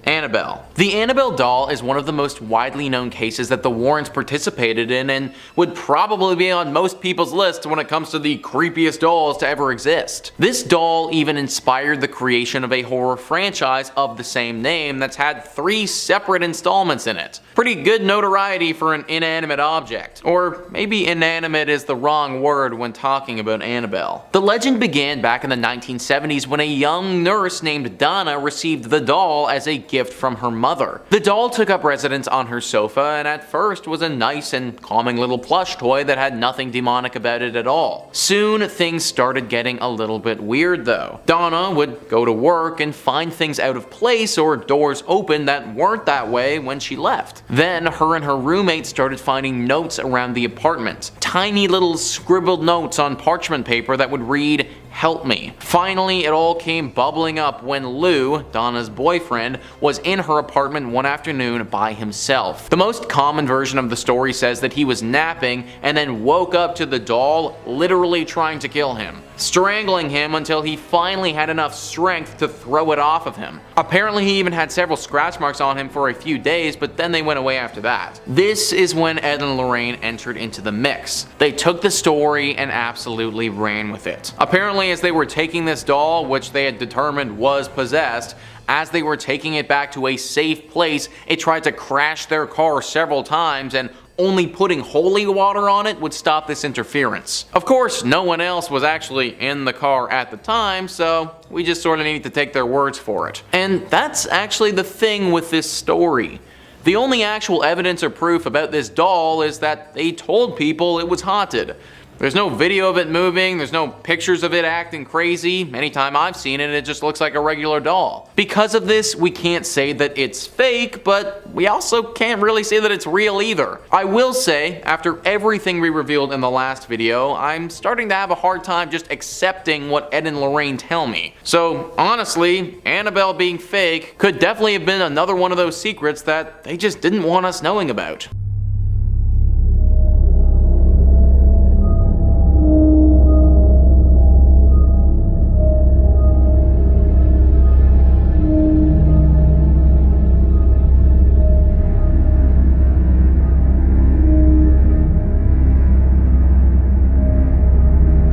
Annabelle. The Annabelle doll is one of the most widely known cases that the Warrens participated in and would probably be on most people's lists when it comes to the creepiest dolls to ever exist. This doll even inspired the creation of a horror franchise of the same name that's had 3 separate installments in it. Pretty good notoriety for an inanimate object. Or maybe inanimate is the wrong word when talking about Annabelle. The legend began back in the 1970s when a young nurse named Donna received the doll as a gift from her mother. The doll took up residence on her sofa and at first was a nice and calming little plush toy that had nothing demonic about it at all. Soon things started getting a little bit weird though. Donna would go to work and find things out of place or doors open that weren't that way when she left. Then her and her roommate started finding notes around the apartment. Tiny little scribbled notes on parchment paper that would read, "Help me." Finally, it all came bubbling up when Lou, Donna's boyfriend, was in her apartment one afternoon by himself. The most common version of the story says that he was napping and then woke up to the doll literally trying to kill him, strangling him until he finally had enough strength to throw it off of him. Apparently he even had several scratch marks on him for a few days, but then they went away after that. This is when Ed and Lorraine entered into the mix. They took the story and absolutely ran with it. Apparently as they were taking this doll, which they had determined was possessed, as they were taking it back to a safe place, it tried to crash their car several times, and only putting holy water on it would stop this interference. Of course, no one else was actually in the car at the time, so we just sort of need to take their words for it. And that's actually the thing with this story. The only actual evidence or proof about this doll is that they told people it was haunted. There's no video of it moving, there's no pictures of it acting crazy. Anytime I've seen it, it just looks like a regular doll. Because of this, we can't say that it's fake, but we also can't really say that it's real either. I will say, after everything we revealed in the last video, I'm starting to have a hard time just accepting what Ed and Lorraine tell me. So honestly, Annabelle being fake could definitely have been another one of those secrets that they just didn't want us knowing about.